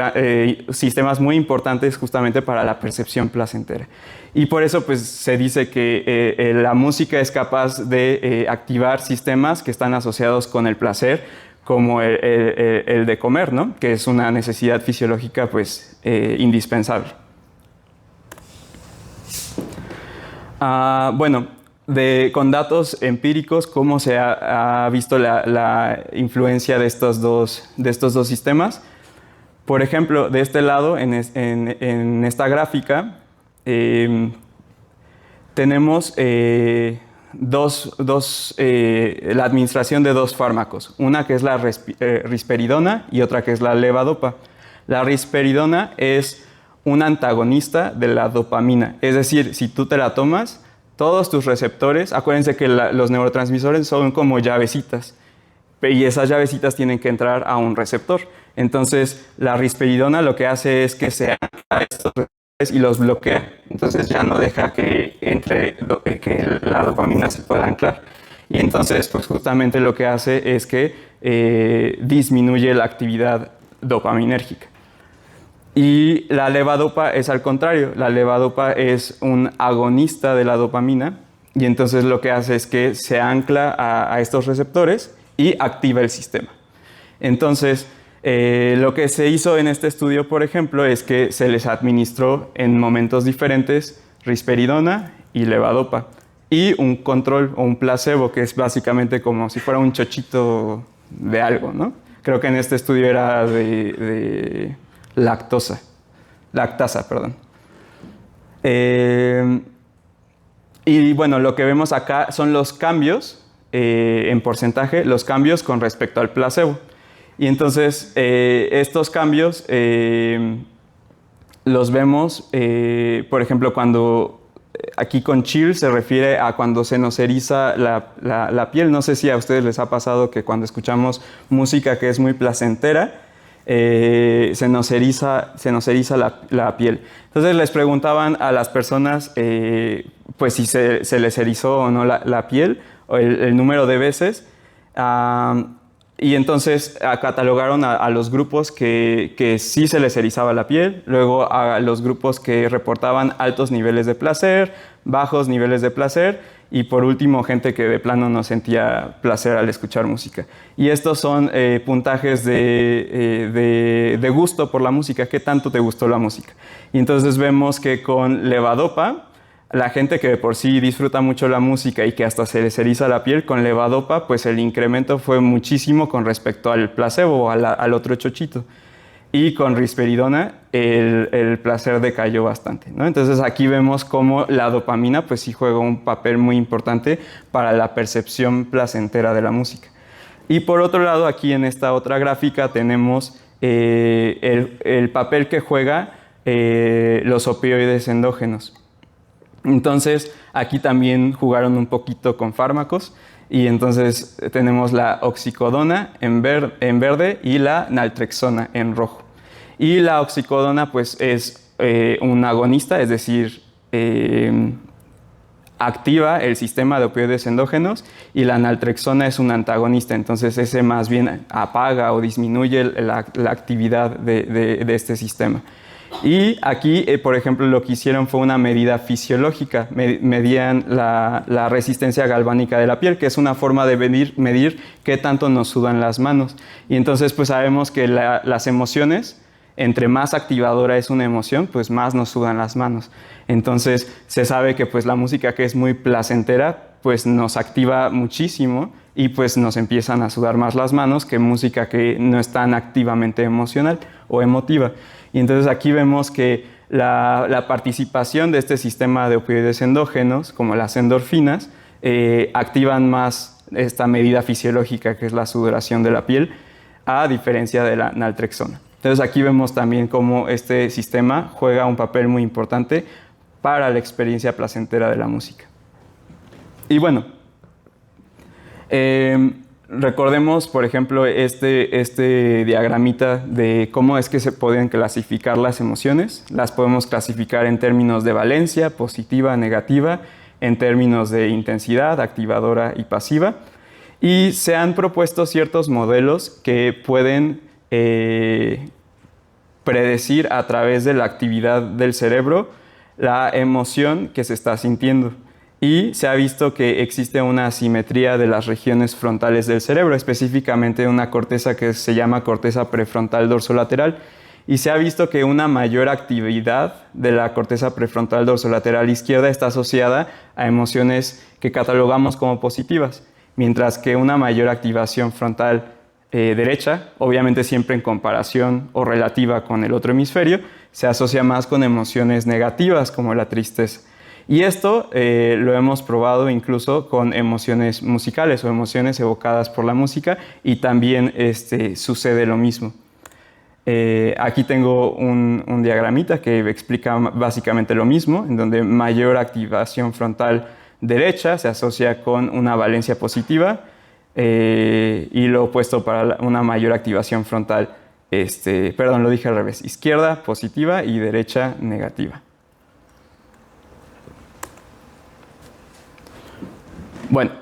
sistemas muy importantes justamente para la percepción placentera. Y por eso pues se dice que la música es capaz de activar sistemas que están asociados con el placer, como el de comer, ¿no? Que es una necesidad fisiológica pues, indispensable. Bueno, con datos empíricos, ¿cómo se ha visto la influencia de estos dos sistemas? Por ejemplo, de este lado, en esta gráfica, tenemos la administración de dos fármacos, una que es la risperidona y otra que es la levodopa. La risperidona es un antagonista de la dopamina, es decir, si tú te la tomas, todos tus receptores, acuérdense que los neurotransmisores son como llavecitas, y esas llavecitas tienen que entrar a un receptor. Entonces, la risperidona lo que hace es que se ancla a estos receptores y los bloquea. Entonces, ya no deja que entre que la dopamina se pueda anclar. Y entonces, pues justamente lo que hace es que disminuye la actividad dopaminérgica. Y la levodopa es al contrario. La levodopa es un agonista de la dopamina y entonces lo que hace es que se ancla a estos receptores y activa el sistema. Entonces, lo que se hizo en este estudio, por ejemplo, es que se les administró en momentos diferentes risperidona y levodopa y un control o un placebo, que es básicamente como si fuera un chochito de algo, ¿no? Creo que en este estudio era de lactasa, perdón. Y bueno, lo que vemos acá son los cambios en porcentaje, los cambios con respecto al placebo. Y entonces estos cambios los vemos, por ejemplo, cuando aquí con chill se refiere a cuando se nos eriza la piel. No sé si a ustedes les ha pasado que cuando escuchamos música que es muy placentera, se nos eriza la piel. Entonces les preguntaban a las personas pues si se les erizó o no la piel, o el número de veces. Y entonces catalogaron a los grupos que sí se les erizaba la piel, luego a los grupos que reportaban altos niveles de placer, bajos niveles de placer, y por último gente que de plano no sentía placer al escuchar música. Y estos son puntajes de gusto por la música, qué tanto te gustó la música. Y entonces vemos que con levodopa, la gente que de por sí disfruta mucho la música y que hasta se les eriza la piel, con levodopa, pues el incremento fue muchísimo con respecto al placebo o al otro chochito. Y con risperidona el placer decayó bastante, ¿no? Entonces aquí vemos cómo la dopamina pues sí juega un papel muy importante para la percepción placentera de la música. Y por otro lado, aquí en esta otra gráfica tenemos el papel que juega los opioides endógenos. Entonces, aquí también jugaron un poquito con fármacos y entonces tenemos la oxicodona en verde y la naltrexona en rojo. Y la oxicodona pues es un agonista, es decir, activa el sistema de opioides endógenos, y la naltrexona es un antagonista, entonces ese más bien apaga o disminuye la actividad de este sistema. Y aquí, por ejemplo, lo que hicieron fue una medida fisiológica. Medían la resistencia galvánica de la piel, que es una forma de medir qué tanto nos sudan las manos. Y entonces, pues sabemos que las emociones, entre más activadora es una emoción, pues más nos sudan las manos. Entonces, se sabe que pues la música que es muy placentera, pues nos activa muchísimo y pues nos empiezan a sudar más las manos que música que no es tan activamente emocional o emotiva. Y entonces aquí vemos que la participación de este sistema de opioides endógenos, como las endorfinas, activan más esta medida fisiológica que es la sudoración de la piel, a diferencia de la naltrexona. Entonces aquí vemos también cómo este sistema juega un papel muy importante para la experiencia placentera de la música. Y bueno, recordemos, por ejemplo, este diagramita de cómo es que se pueden clasificar las emociones. Las podemos clasificar en términos de valencia, positiva, negativa, en términos de intensidad, activadora y pasiva. Y se han propuesto ciertos modelos que pueden predecir a través de la actividad del cerebro la emoción que se está sintiendo. Y se ha visto que existe una asimetría de las regiones frontales del cerebro, específicamente una corteza que se llama corteza prefrontal dorsolateral. Y se ha visto que una mayor actividad de la corteza prefrontal dorsolateral izquierda está asociada a emociones que catalogamos como positivas, mientras que una mayor activación frontal derecha, obviamente siempre en comparación o relativa con el otro hemisferio, se asocia más con emociones negativas como la tristeza. Y esto lo hemos probado incluso con emociones musicales o emociones evocadas por la música, y también sucede lo mismo. Aquí tengo un diagramita que explica básicamente lo mismo, en donde mayor activación frontal derecha se asocia con una valencia positiva, y lo opuesto para una mayor activación frontal, perdón, lo dije al revés, izquierda positiva y derecha negativa. Bueno,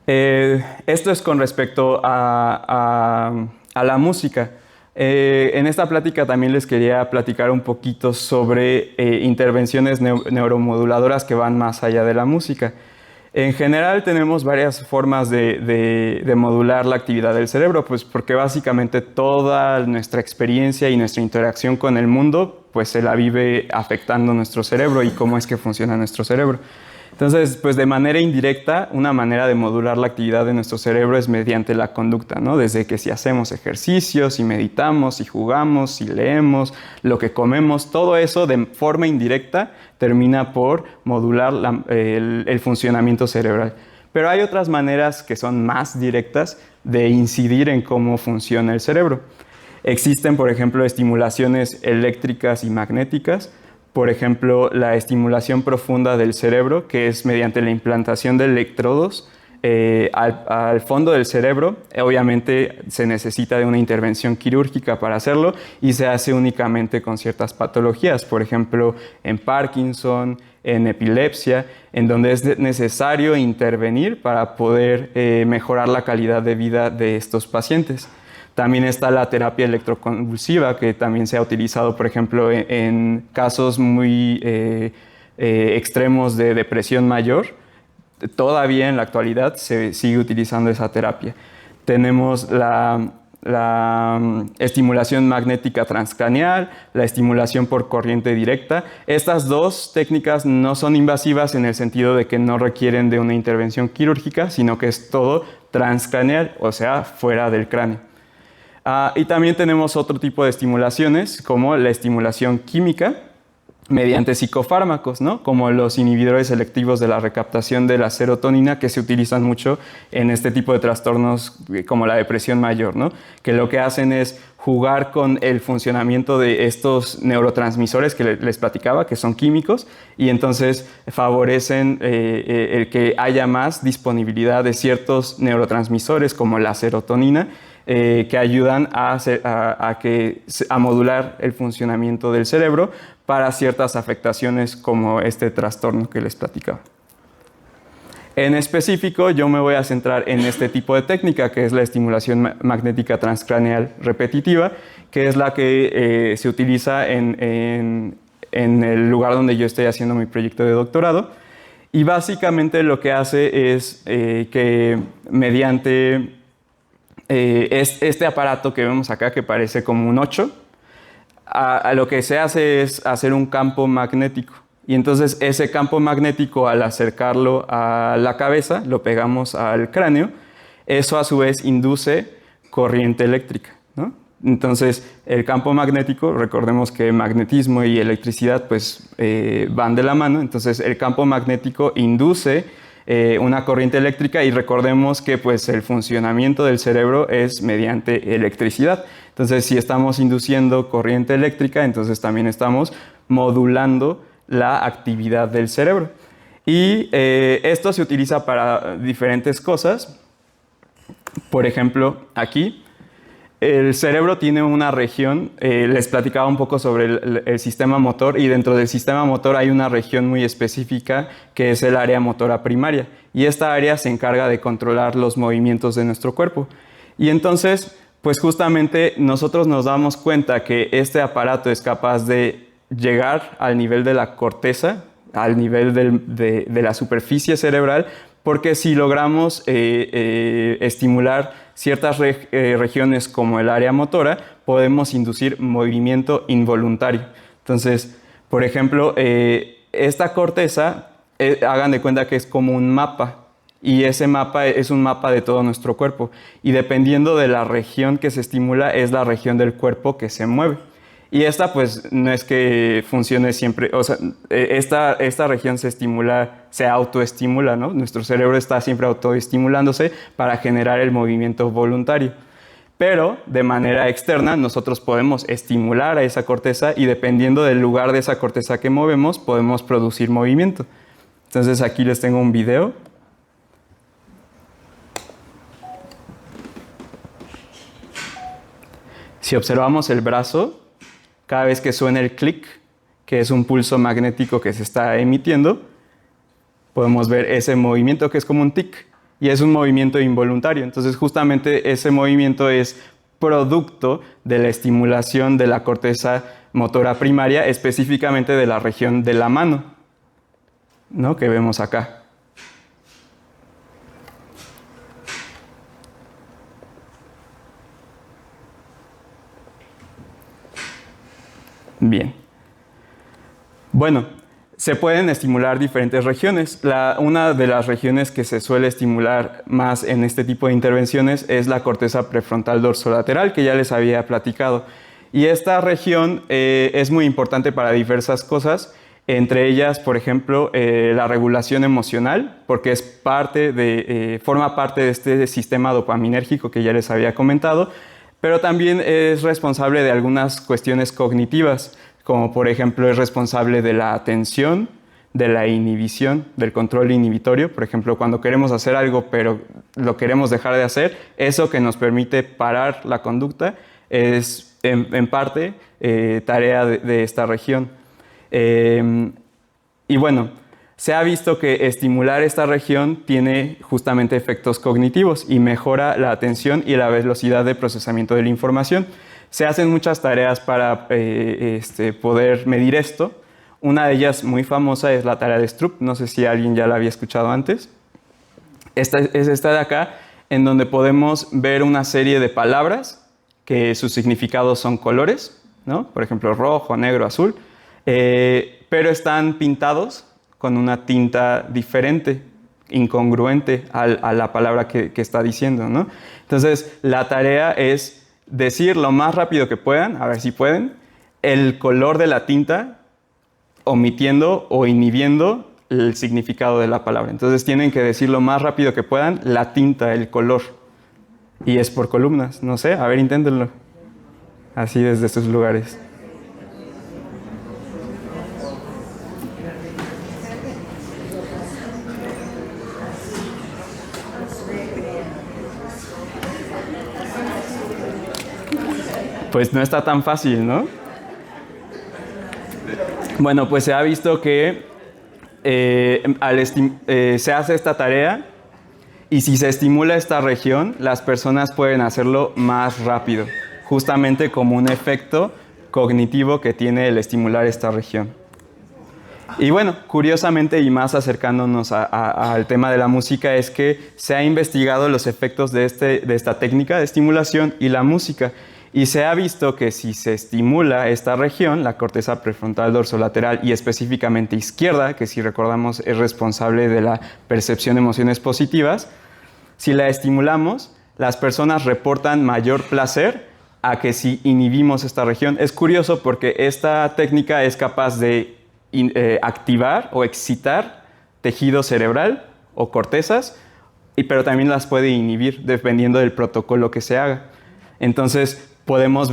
esto es con respecto a la música. En esta plática también les quería platicar un poquito sobre intervenciones neuromoduladoras que van más allá de la música. En general tenemos varias formas de modular la actividad del cerebro, pues porque básicamente toda nuestra experiencia y nuestra interacción con el mundo pues se la vive afectando nuestro cerebro y cómo es que funciona nuestro cerebro. Entonces, pues de manera indirecta, una manera de modular la actividad de nuestro cerebro es mediante la conducta, ¿no? Desde que si hacemos ejercicios, si meditamos, si jugamos, si leemos, lo que comemos, todo eso de forma indirecta termina por modular el funcionamiento cerebral. Pero hay otras maneras que son más directas de incidir en cómo funciona el cerebro. Existen, por ejemplo, estimulaciones eléctricas y magnéticas. Por ejemplo, la estimulación profunda del cerebro, que es mediante la implantación de electrodos al fondo del cerebro. Obviamente se necesita de una intervención quirúrgica para hacerlo y se hace únicamente con ciertas patologías, por ejemplo, en Parkinson, en epilepsia, en donde es necesario intervenir para poder mejorar la calidad de vida de estos pacientes. También está la terapia electroconvulsiva, que también se ha utilizado, por ejemplo, en casos muy extremos de depresión mayor. Todavía en la actualidad se sigue utilizando esa terapia. Tenemos la estimulación magnética transcraneal, la estimulación por corriente directa. Estas dos técnicas no son invasivas en el sentido de que no requieren de una intervención quirúrgica, sino que es todo transcraneal, o sea, fuera del cráneo. Y también tenemos otro tipo de estimulaciones, como la estimulación química mediante psicofármacos, ¿no? Como los inhibidores selectivos de la recaptación de la serotonina, que se utilizan mucho en este tipo de trastornos como la depresión mayor, ¿no? Que lo que hacen es jugar con el funcionamiento de estos neurotransmisores que les platicaba, que son químicos, y entonces favorecen el que haya más disponibilidad de ciertos neurotransmisores como la serotonina, que ayudan a modular el funcionamiento del cerebro para ciertas afectaciones como este trastorno que les platicaba. En específico, yo me voy a centrar en este tipo de técnica, que es la estimulación magnética transcraneal repetitiva, que es la que se utiliza en el lugar donde yo estoy haciendo mi proyecto de doctorado. Y básicamente lo que hace es que mediante este aparato que vemos acá, que parece como un 8, lo que se hace es hacer un campo magnético. Y entonces ese campo magnético, al acercarlo a la cabeza, lo pegamos al cráneo. Eso a su vez induce corriente eléctrica, ¿no? Entonces el campo magnético, recordemos que magnetismo y electricidad pues van de la mano. Entonces el campo magnético induce una corriente eléctrica, y recordemos que pues el funcionamiento del cerebro es mediante electricidad. Entonces si estamos induciendo corriente eléctrica, entonces también estamos modulando la actividad del cerebro. Y esto se utiliza para diferentes cosas. Por ejemplo, aquí el cerebro tiene una región, les platicaba un poco sobre el sistema motor, y dentro del sistema motor hay una región muy específica que es el área motora primaria, y esta área se encarga de controlar los movimientos de nuestro cuerpo. Y entonces, pues justamente nosotros nos damos cuenta que este aparato es capaz de llegar al nivel de la corteza, al nivel de la superficie cerebral, porque si logramos estimular ciertas regiones como el área motora, podemos inducir movimiento involuntario. Entonces, por ejemplo, esta corteza, hagan de cuenta que es como un mapa, y ese mapa es un mapa de todo nuestro cuerpo, y dependiendo de la región que se estimula, es la región del cuerpo que se mueve. Y esta pues no es que funcione siempre, o sea, esta región se estimula, se autoestimula, ¿no? Nuestro cerebro está siempre autoestimulándose para generar el movimiento voluntario. Pero de manera externa nosotros podemos estimular a esa corteza y dependiendo del lugar de esa corteza que movemos, podemos producir movimiento. Entonces aquí les tengo un video. Si observamos el brazo, cada vez que suena el clic, que es un pulso magnético que se está emitiendo, podemos ver ese movimiento que es como un tic, y es un movimiento involuntario. Entonces, justamente ese movimiento es producto de la estimulación de la corteza motora primaria, específicamente de la región de la mano, ¿no? Que vemos acá. Bien. Bueno, se pueden estimular diferentes regiones. Una de las regiones que se suele estimular más en este tipo de intervenciones es la corteza prefrontal dorsolateral, que ya les había platicado. Y esta región es muy importante para diversas cosas, entre ellas, por ejemplo, la regulación emocional, porque forma parte de este sistema dopaminérgico que ya les había comentado, pero también es responsable de algunas cuestiones cognitivas, como por ejemplo es responsable de la atención, de la inhibición, del control inhibitorio. Por ejemplo, cuando queremos hacer algo pero lo queremos dejar de hacer, eso que nos permite parar la conducta es en parte tarea de esta región. Y bueno, se ha visto que estimular esta región tiene justamente efectos cognitivos y mejora la atención y la velocidad de procesamiento de la información. Se hacen muchas tareas para poder medir esto. Una de ellas muy famosa es la tarea de Stroop. No sé si alguien ya la había escuchado antes. Esta es esta de acá, en donde podemos ver una serie de palabras que sus significados son colores, ¿no? Por ejemplo, rojo, negro, azul, pero están pintados con una tinta diferente, incongruente a la palabra que está diciendo, ¿no? Entonces, la tarea es decir lo más rápido que puedan, a ver si pueden, el color de la tinta, omitiendo o inhibiendo el significado de la palabra. Entonces, tienen que decir lo más rápido que puedan la tinta, el color. Y es por columnas, no sé, a ver, inténtenlo. Así desde estos lugares. Pues no está tan fácil, ¿no? Bueno, pues se ha visto que se hace esta tarea y si se estimula esta región, las personas pueden hacerlo más rápido, justamente como un efecto cognitivo que tiene el estimular esta región. Y bueno, curiosamente y más acercándonos al tema de la música es que se ha investigado los efectos de esta técnica de estimulación y la música. Y se ha visto que si se estimula esta región, la corteza prefrontal dorsolateral y específicamente izquierda, que si recordamos es responsable de la percepción de emociones positivas, si la estimulamos, las personas reportan mayor placer a que si inhibimos esta región. Es curioso porque esta técnica es capaz de activar o excitar tejido cerebral o cortezas, pero también las puede inhibir dependiendo del protocolo que se haga. Entonces, podemos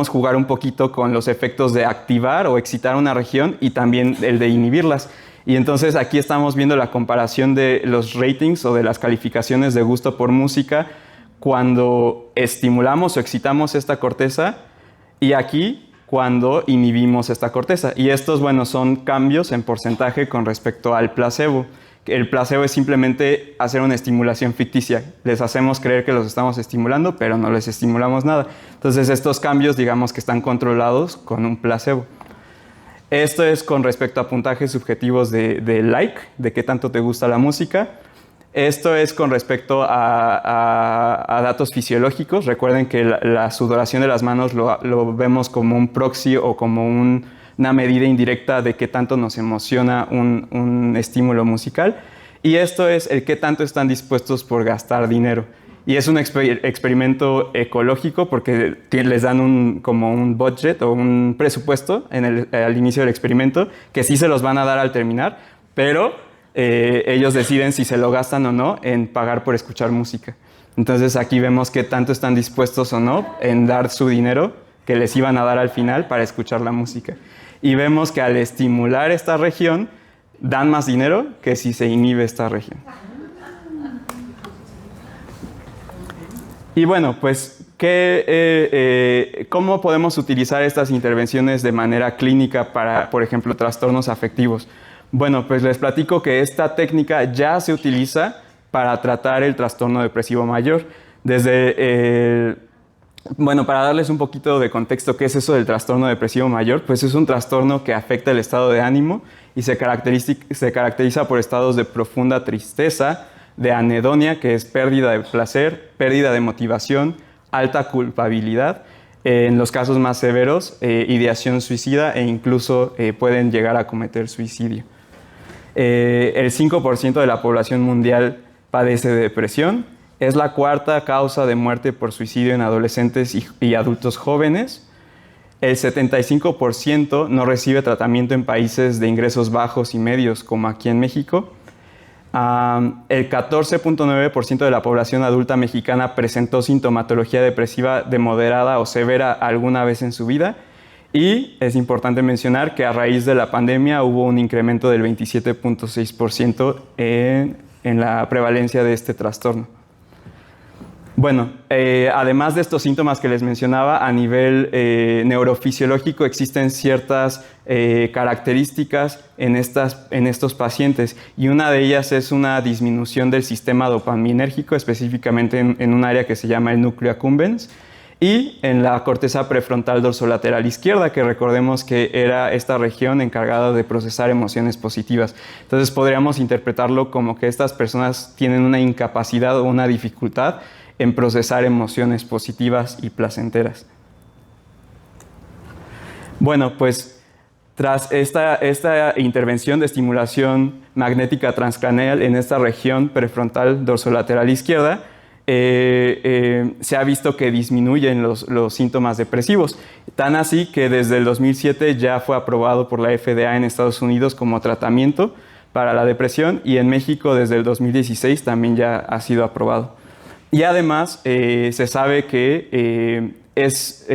jugar un poquito con los efectos de activar o excitar una región y también el de inhibirlas. Y entonces aquí estamos viendo la comparación de los ratings o de las calificaciones de gusto por música cuando estimulamos o excitamos esta corteza y aquí cuando inhibimos esta corteza. Y estos, bueno, son cambios en porcentaje con respecto al placebo. El placebo es simplemente hacer una estimulación ficticia. Les hacemos creer que los estamos estimulando, pero no les estimulamos nada. Entonces, estos cambios, digamos que están controlados con un placebo. Esto es con respecto a puntajes subjetivos de like, de qué tanto te gusta la música. Esto es con respecto a datos fisiológicos. Recuerden que la sudoración de las manos lo vemos como un proxy o como una medida indirecta de qué tanto nos emociona un estímulo musical. Y esto es el qué tanto están dispuestos por gastar dinero. Y es un experimento ecológico porque les dan como un budget o un presupuesto al inicio del experimento que sí se los van a dar al terminar, pero ellos deciden si se lo gastan o no en pagar por escuchar música. Entonces aquí vemos qué tanto están dispuestos o no en dar su dinero que les iban a dar al final para escuchar la música. Y vemos que al estimular esta región dan más dinero que si se inhibe esta región. Y bueno, pues, ¿cómo podemos utilizar estas intervenciones de manera clínica para, por ejemplo, trastornos afectivos? Bueno, pues les platico que esta técnica ya se utiliza para tratar el trastorno depresivo mayor. Bueno, para darles un poquito de contexto, ¿qué es eso del trastorno depresivo mayor? Pues es un trastorno que afecta el estado de ánimo y se caracteriza por estados de profunda tristeza, de anedonia, que es pérdida de placer, pérdida de motivación, alta culpabilidad, en los casos más severos, ideación suicida e incluso pueden llegar a cometer suicidio. El 5% de la población mundial padece de depresión. Es la cuarta causa de muerte por suicidio en adolescentes y adultos jóvenes. El 75% no recibe tratamiento en países de ingresos bajos y medios, como aquí en México. El 14.9% de la población adulta mexicana presentó sintomatología depresiva de moderada o severa alguna vez en su vida. Y es importante mencionar que a raíz de la pandemia hubo un incremento del 27.6% en la prevalencia de este trastorno. Bueno, además de estos síntomas que les mencionaba, a nivel neurofisiológico existen ciertas características en estos pacientes y una de ellas es una disminución del sistema dopaminérgico, específicamente en un área que se llama el núcleo accumbens y en la corteza prefrontal dorsolateral izquierda, que recordemos que era esta región encargada de procesar emociones positivas. Entonces podríamos interpretarlo como que estas personas tienen una incapacidad o una dificultad en procesar emociones positivas y placenteras. Bueno, pues tras esta intervención de estimulación magnética transcraneal en esta región prefrontal dorsolateral izquierda, se ha visto que disminuyen los síntomas depresivos. Tan así que desde el 2007 ya fue aprobado por la FDA en Estados Unidos como tratamiento para la depresión y en México desde el 2016 también ya ha sido aprobado. Y además se sabe que es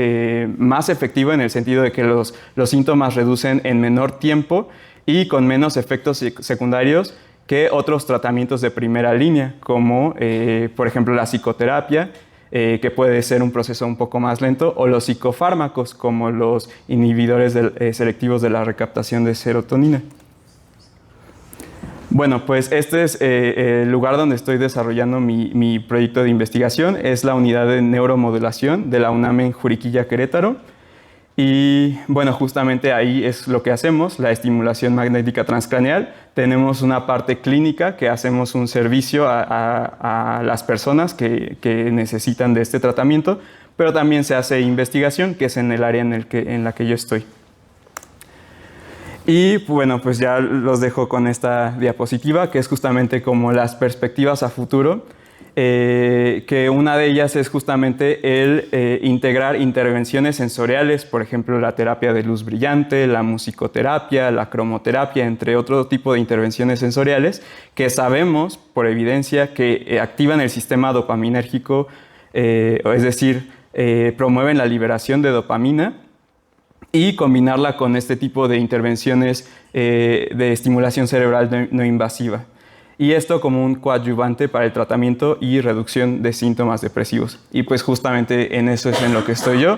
más efectivo en el sentido de que los síntomas reducen en menor tiempo y con menos efectos secundarios que otros tratamientos de primera línea, como por ejemplo la psicoterapia, que puede ser un proceso un poco más lento, o los psicofármacos, como los inhibidores selectivos de la recaptación de serotonina. Bueno, pues este es el lugar donde estoy desarrollando mi proyecto de investigación. Es la unidad de neuromodulación de la UNAM en Juriquilla, Querétaro. Y bueno, justamente ahí es lo que hacemos, la estimulación magnética transcraneal. Tenemos una parte clínica que hacemos un servicio a las personas que necesitan de este tratamiento, pero también se hace investigación, que es en el área en la que yo estoy. Y bueno, pues ya los dejo con esta diapositiva, que es justamente como las perspectivas a futuro, que una de ellas es justamente el integrar intervenciones sensoriales, por ejemplo, la terapia de luz brillante, la musicoterapia, la cromoterapia, entre otro tipo de intervenciones sensoriales, que sabemos por evidencia que activan el sistema dopaminérgico, es decir, promueven la liberación de dopamina, y combinarla con este tipo de intervenciones de estimulación cerebral no invasiva. Y esto como un coadyuvante para el tratamiento y reducción de síntomas depresivos. Y pues justamente en eso es en lo que estoy yo.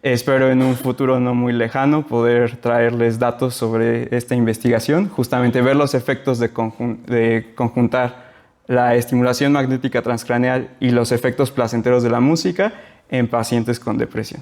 Espero en un futuro no muy lejano poder traerles datos sobre esta investigación, justamente ver los efectos de conjuntar la estimulación magnética transcraneal y los efectos placenteros de la música en pacientes con depresión.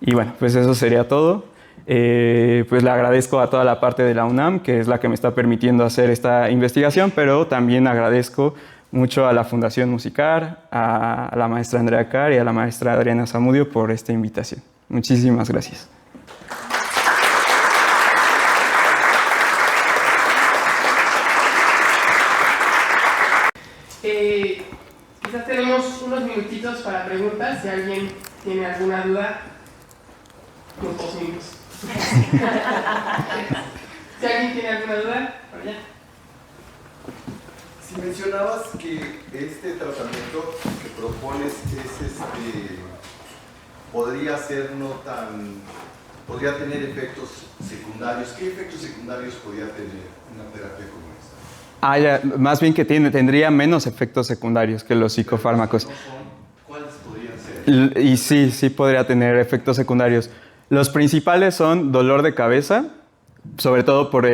Y bueno, pues eso sería todo. Pues le agradezco a toda la parte de la UNAM, que es la que me está permitiendo hacer esta investigación, pero también agradezco mucho a la Fundación Musicar, a la maestra Andrea Carr y a la maestra Adriana Zamudio por esta invitación. Muchísimas gracias. Quizás tenemos unos minutitos para preguntas. Si alguien tiene alguna duda, unos 2 minutos. Si alguien tiene alguna duda, por allá. Si mencionabas que este tratamiento que propones es podría ser no tan, podría tener efectos secundarios. ¿Qué efectos secundarios podría tener una terapia como esta? Ya, más bien que tendría menos efectos secundarios que los psicofármacos. ¿Cuáles podrían ser? Y sí podría tener efectos secundarios. Los principales son dolor de cabeza, sobre todo por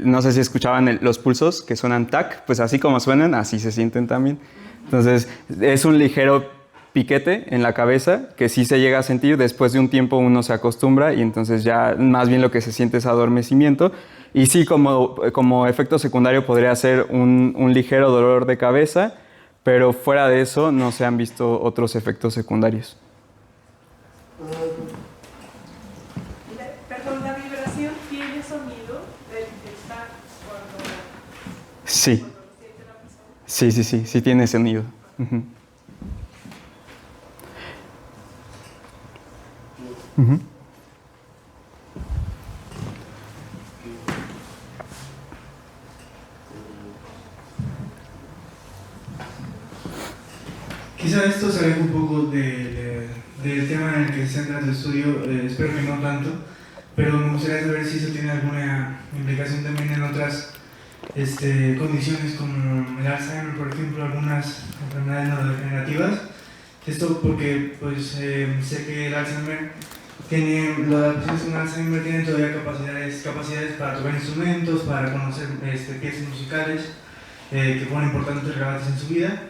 no sé si escuchaban los pulsos que suenan tac, pues así como suenan, así se sienten también. Entonces, es un ligero piquete en la cabeza que sí se llega a sentir. Después de un tiempo uno se acostumbra y entonces ya más bien lo que se siente es adormecimiento. Y sí, como efecto secundario podría ser un ligero dolor de cabeza, pero fuera de eso no se han visto otros efectos secundarios. Perdón, ¿la vibración tiene sonido? ¿Está cuando Sí, lo siente la persona? sí tiene sonido. Uh-huh. Uh-huh. Quizá esto se aleja un poco del tema en el que se centra tu estudio, espero que no tanto, pero me gustaría saber si eso tiene alguna implicación también en otras condiciones como el Alzheimer, por ejemplo, algunas enfermedades neurodegenerativas. Esto porque pues, sé que el Alzheimer las personas con Alzheimer tienen todavía capacidades para tocar instrumentos, para conocer piezas musicales que fueron importantes y relevantes en su vida.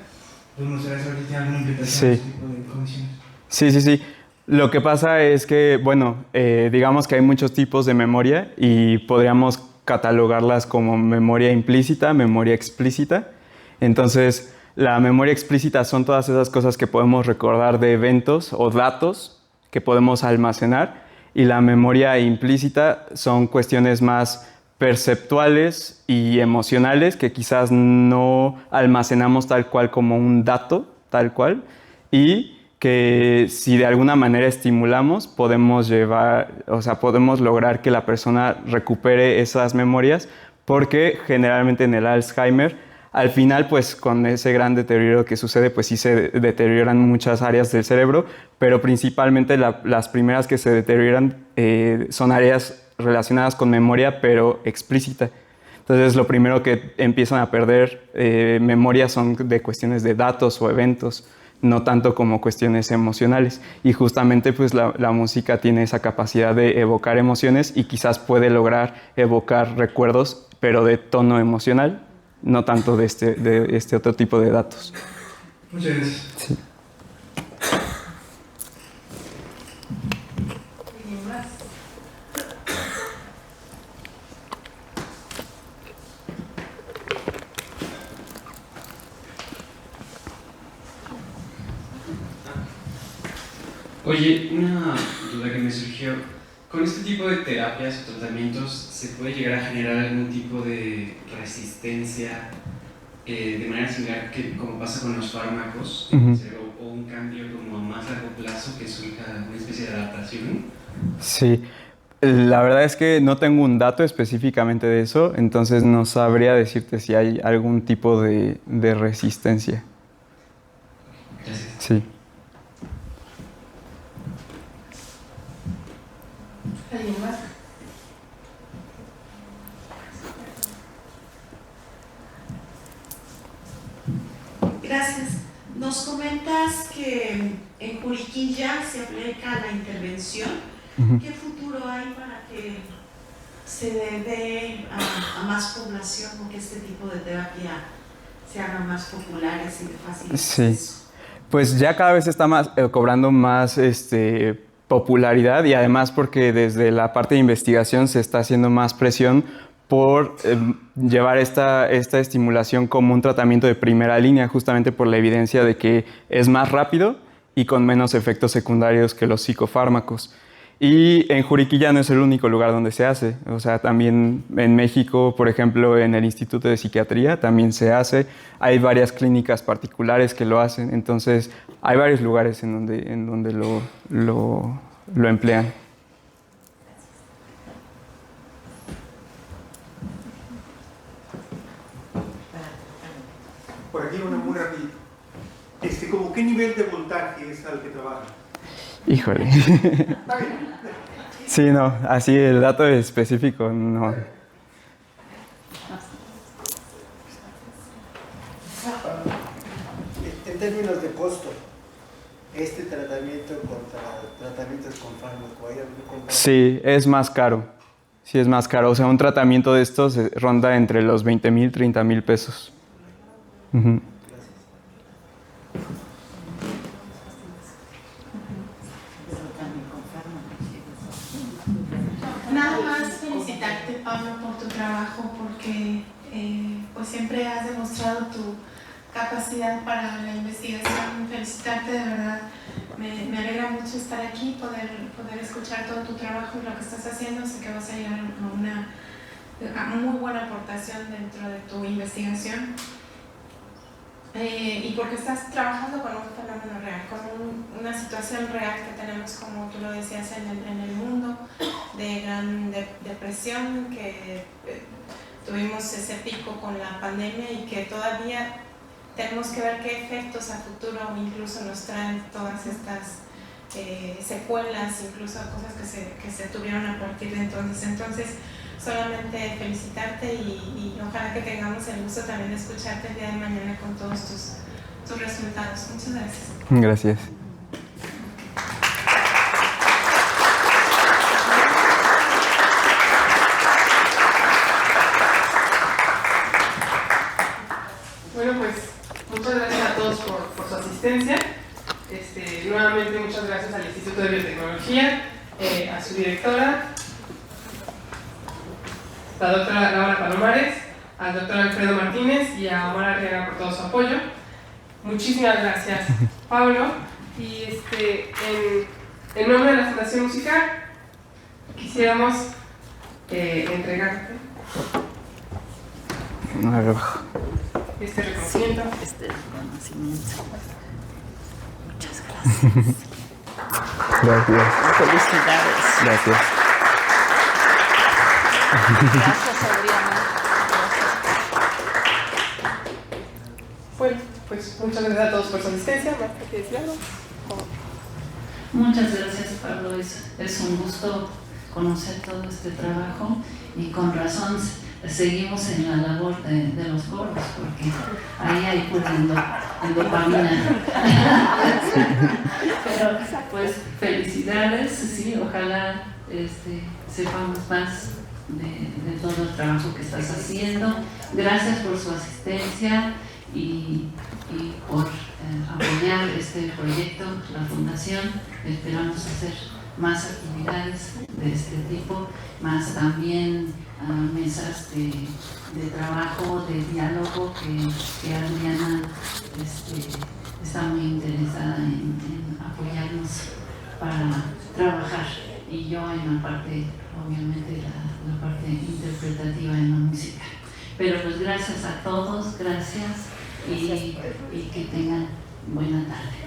Pues me gustaría saber si tiene alguna implicación en este tipo de condiciones. Sí. Lo que pasa es que, bueno, digamos que hay muchos tipos de memoria y podríamos catalogarlas como memoria implícita, memoria explícita. Entonces, la memoria explícita son todas esas cosas que podemos recordar de eventos o datos que podemos almacenar, y la memoria implícita son cuestiones más perceptuales y emocionales que quizás no almacenamos tal cual como un dato, tal cual, y que si de alguna manera estimulamos podemos lograr que la persona recupere esas memorias, porque generalmente en el Alzheimer al final, pues con ese gran deterioro que sucede, pues sí se deterioran muchas áreas del cerebro, pero principalmente las primeras que se deterioran son áreas relacionadas con memoria, pero explícita. Entonces, lo primero que empiezan a perder memoria son de cuestiones de datos o eventos, no tanto como cuestiones emocionales. Y justamente, pues la música tiene esa capacidad de evocar emociones y quizás puede lograr evocar recuerdos, pero de tono emocional, no tanto de este otro tipo de datos. Muchas gracias. Sí. ¿Alguien más? Oye, una duda que me surgió. ¿Con este tipo de terapias o tratamientos se puede llegar a generar algún tipo de resistencia de manera similar que como pasa con los fármacos en el cerebro, o un cambio como a más largo plazo que surja una especie de adaptación? Sí, la verdad es que no tengo un dato específicamente de eso, entonces no sabría decirte si hay algún tipo de resistencia. Gracias. Sí. ¿Alguien más? Gracias. Nos comentas que en Juriquilla se aplica la intervención. ¿Qué futuro hay para que se dé a más población o que este tipo de terapia se hagan más populares y de fácil acceso? Sí. Pues ya cada vez está cobrando más popularidad y además porque desde la parte de investigación se está haciendo más presión por llevar esta estimulación como un tratamiento de primera línea, justamente por la evidencia de que es más rápido y con menos efectos secundarios que los psicofármacos. Y en Juriquilla no es el único lugar donde se hace, o sea, también en México, por ejemplo, en el Instituto de Psiquiatría también se hace, hay varias clínicas particulares que lo hacen, entonces hay varios lugares en donde lo emplean. Por aquí una muy rápida. ¿Cómo qué nivel de voltaje es al que trabaja? Híjole. Sí, no, así el dato específico no. En términos de costo, este tratamiento contra tratamientos con fármaco, ¿hay algún comparación? Sí, es más caro. Sí, es más caro. O sea, un tratamiento de estos ronda entre los 20,000, 30,000 pesos. Uh-huh. Nada más felicitarte, Pablo, por tu trabajo, porque pues siempre has demostrado tu capacidad para la investigación. Felicitarte, de verdad. Me alegra mucho estar aquí, poder escuchar todo tu trabajo y lo que estás haciendo. Sé que vas a llegar a muy buena aportación dentro de tu investigación. Y porque estás trabajando con un fenómeno real, con una situación real que tenemos, como tú lo decías, en el mundo, de gran depresión, que tuvimos ese pico con la pandemia y que todavía tenemos que ver qué efectos a futuro incluso nos traen todas estas secuelas, incluso cosas que se tuvieron a partir de entonces. Entonces, solamente felicitarte y ojalá que tengamos el gusto también de escucharte el día de mañana con todos tus resultados. Muchas gracias. Gracias. Bueno, pues muchas gracias a todos por su asistencia. Nuevamente muchas gracias al Instituto de Biotecnología, a su directora, la doctora Laura Palomares, al doctor Alfredo Martínez y a Omar Arriaga por todo su apoyo. Muchísimas gracias, Pablo. Y en nombre de la Fundación Musical, quisiéramos entregarte este reconocimiento. Muchas gracias. Gracias. Felicidades. Gracias. Gracias, Adriana. Bueno, pues muchas gracias a todos por su asistencia. ¿Marta, quieres decir algo? Muchas gracias, Pablo. Es un gusto conocer todo este trabajo y con razón seguimos en la labor de los coros, porque ahí hay pura dopamina. Pero pues felicidades, sí, ojalá sepamos más de todo el trabajo que estás haciendo. Gracias por su asistencia y por apoyar este proyecto, la Fundación. Esperamos hacer más actividades de este tipo, más también mesas de trabajo, de diálogo que Adriana está muy interesada en apoyarnos para trabajar, y yo en la parte, obviamente la parte interpretativa en la música. Pero pues gracias a todos, gracias y que tengan buena tarde.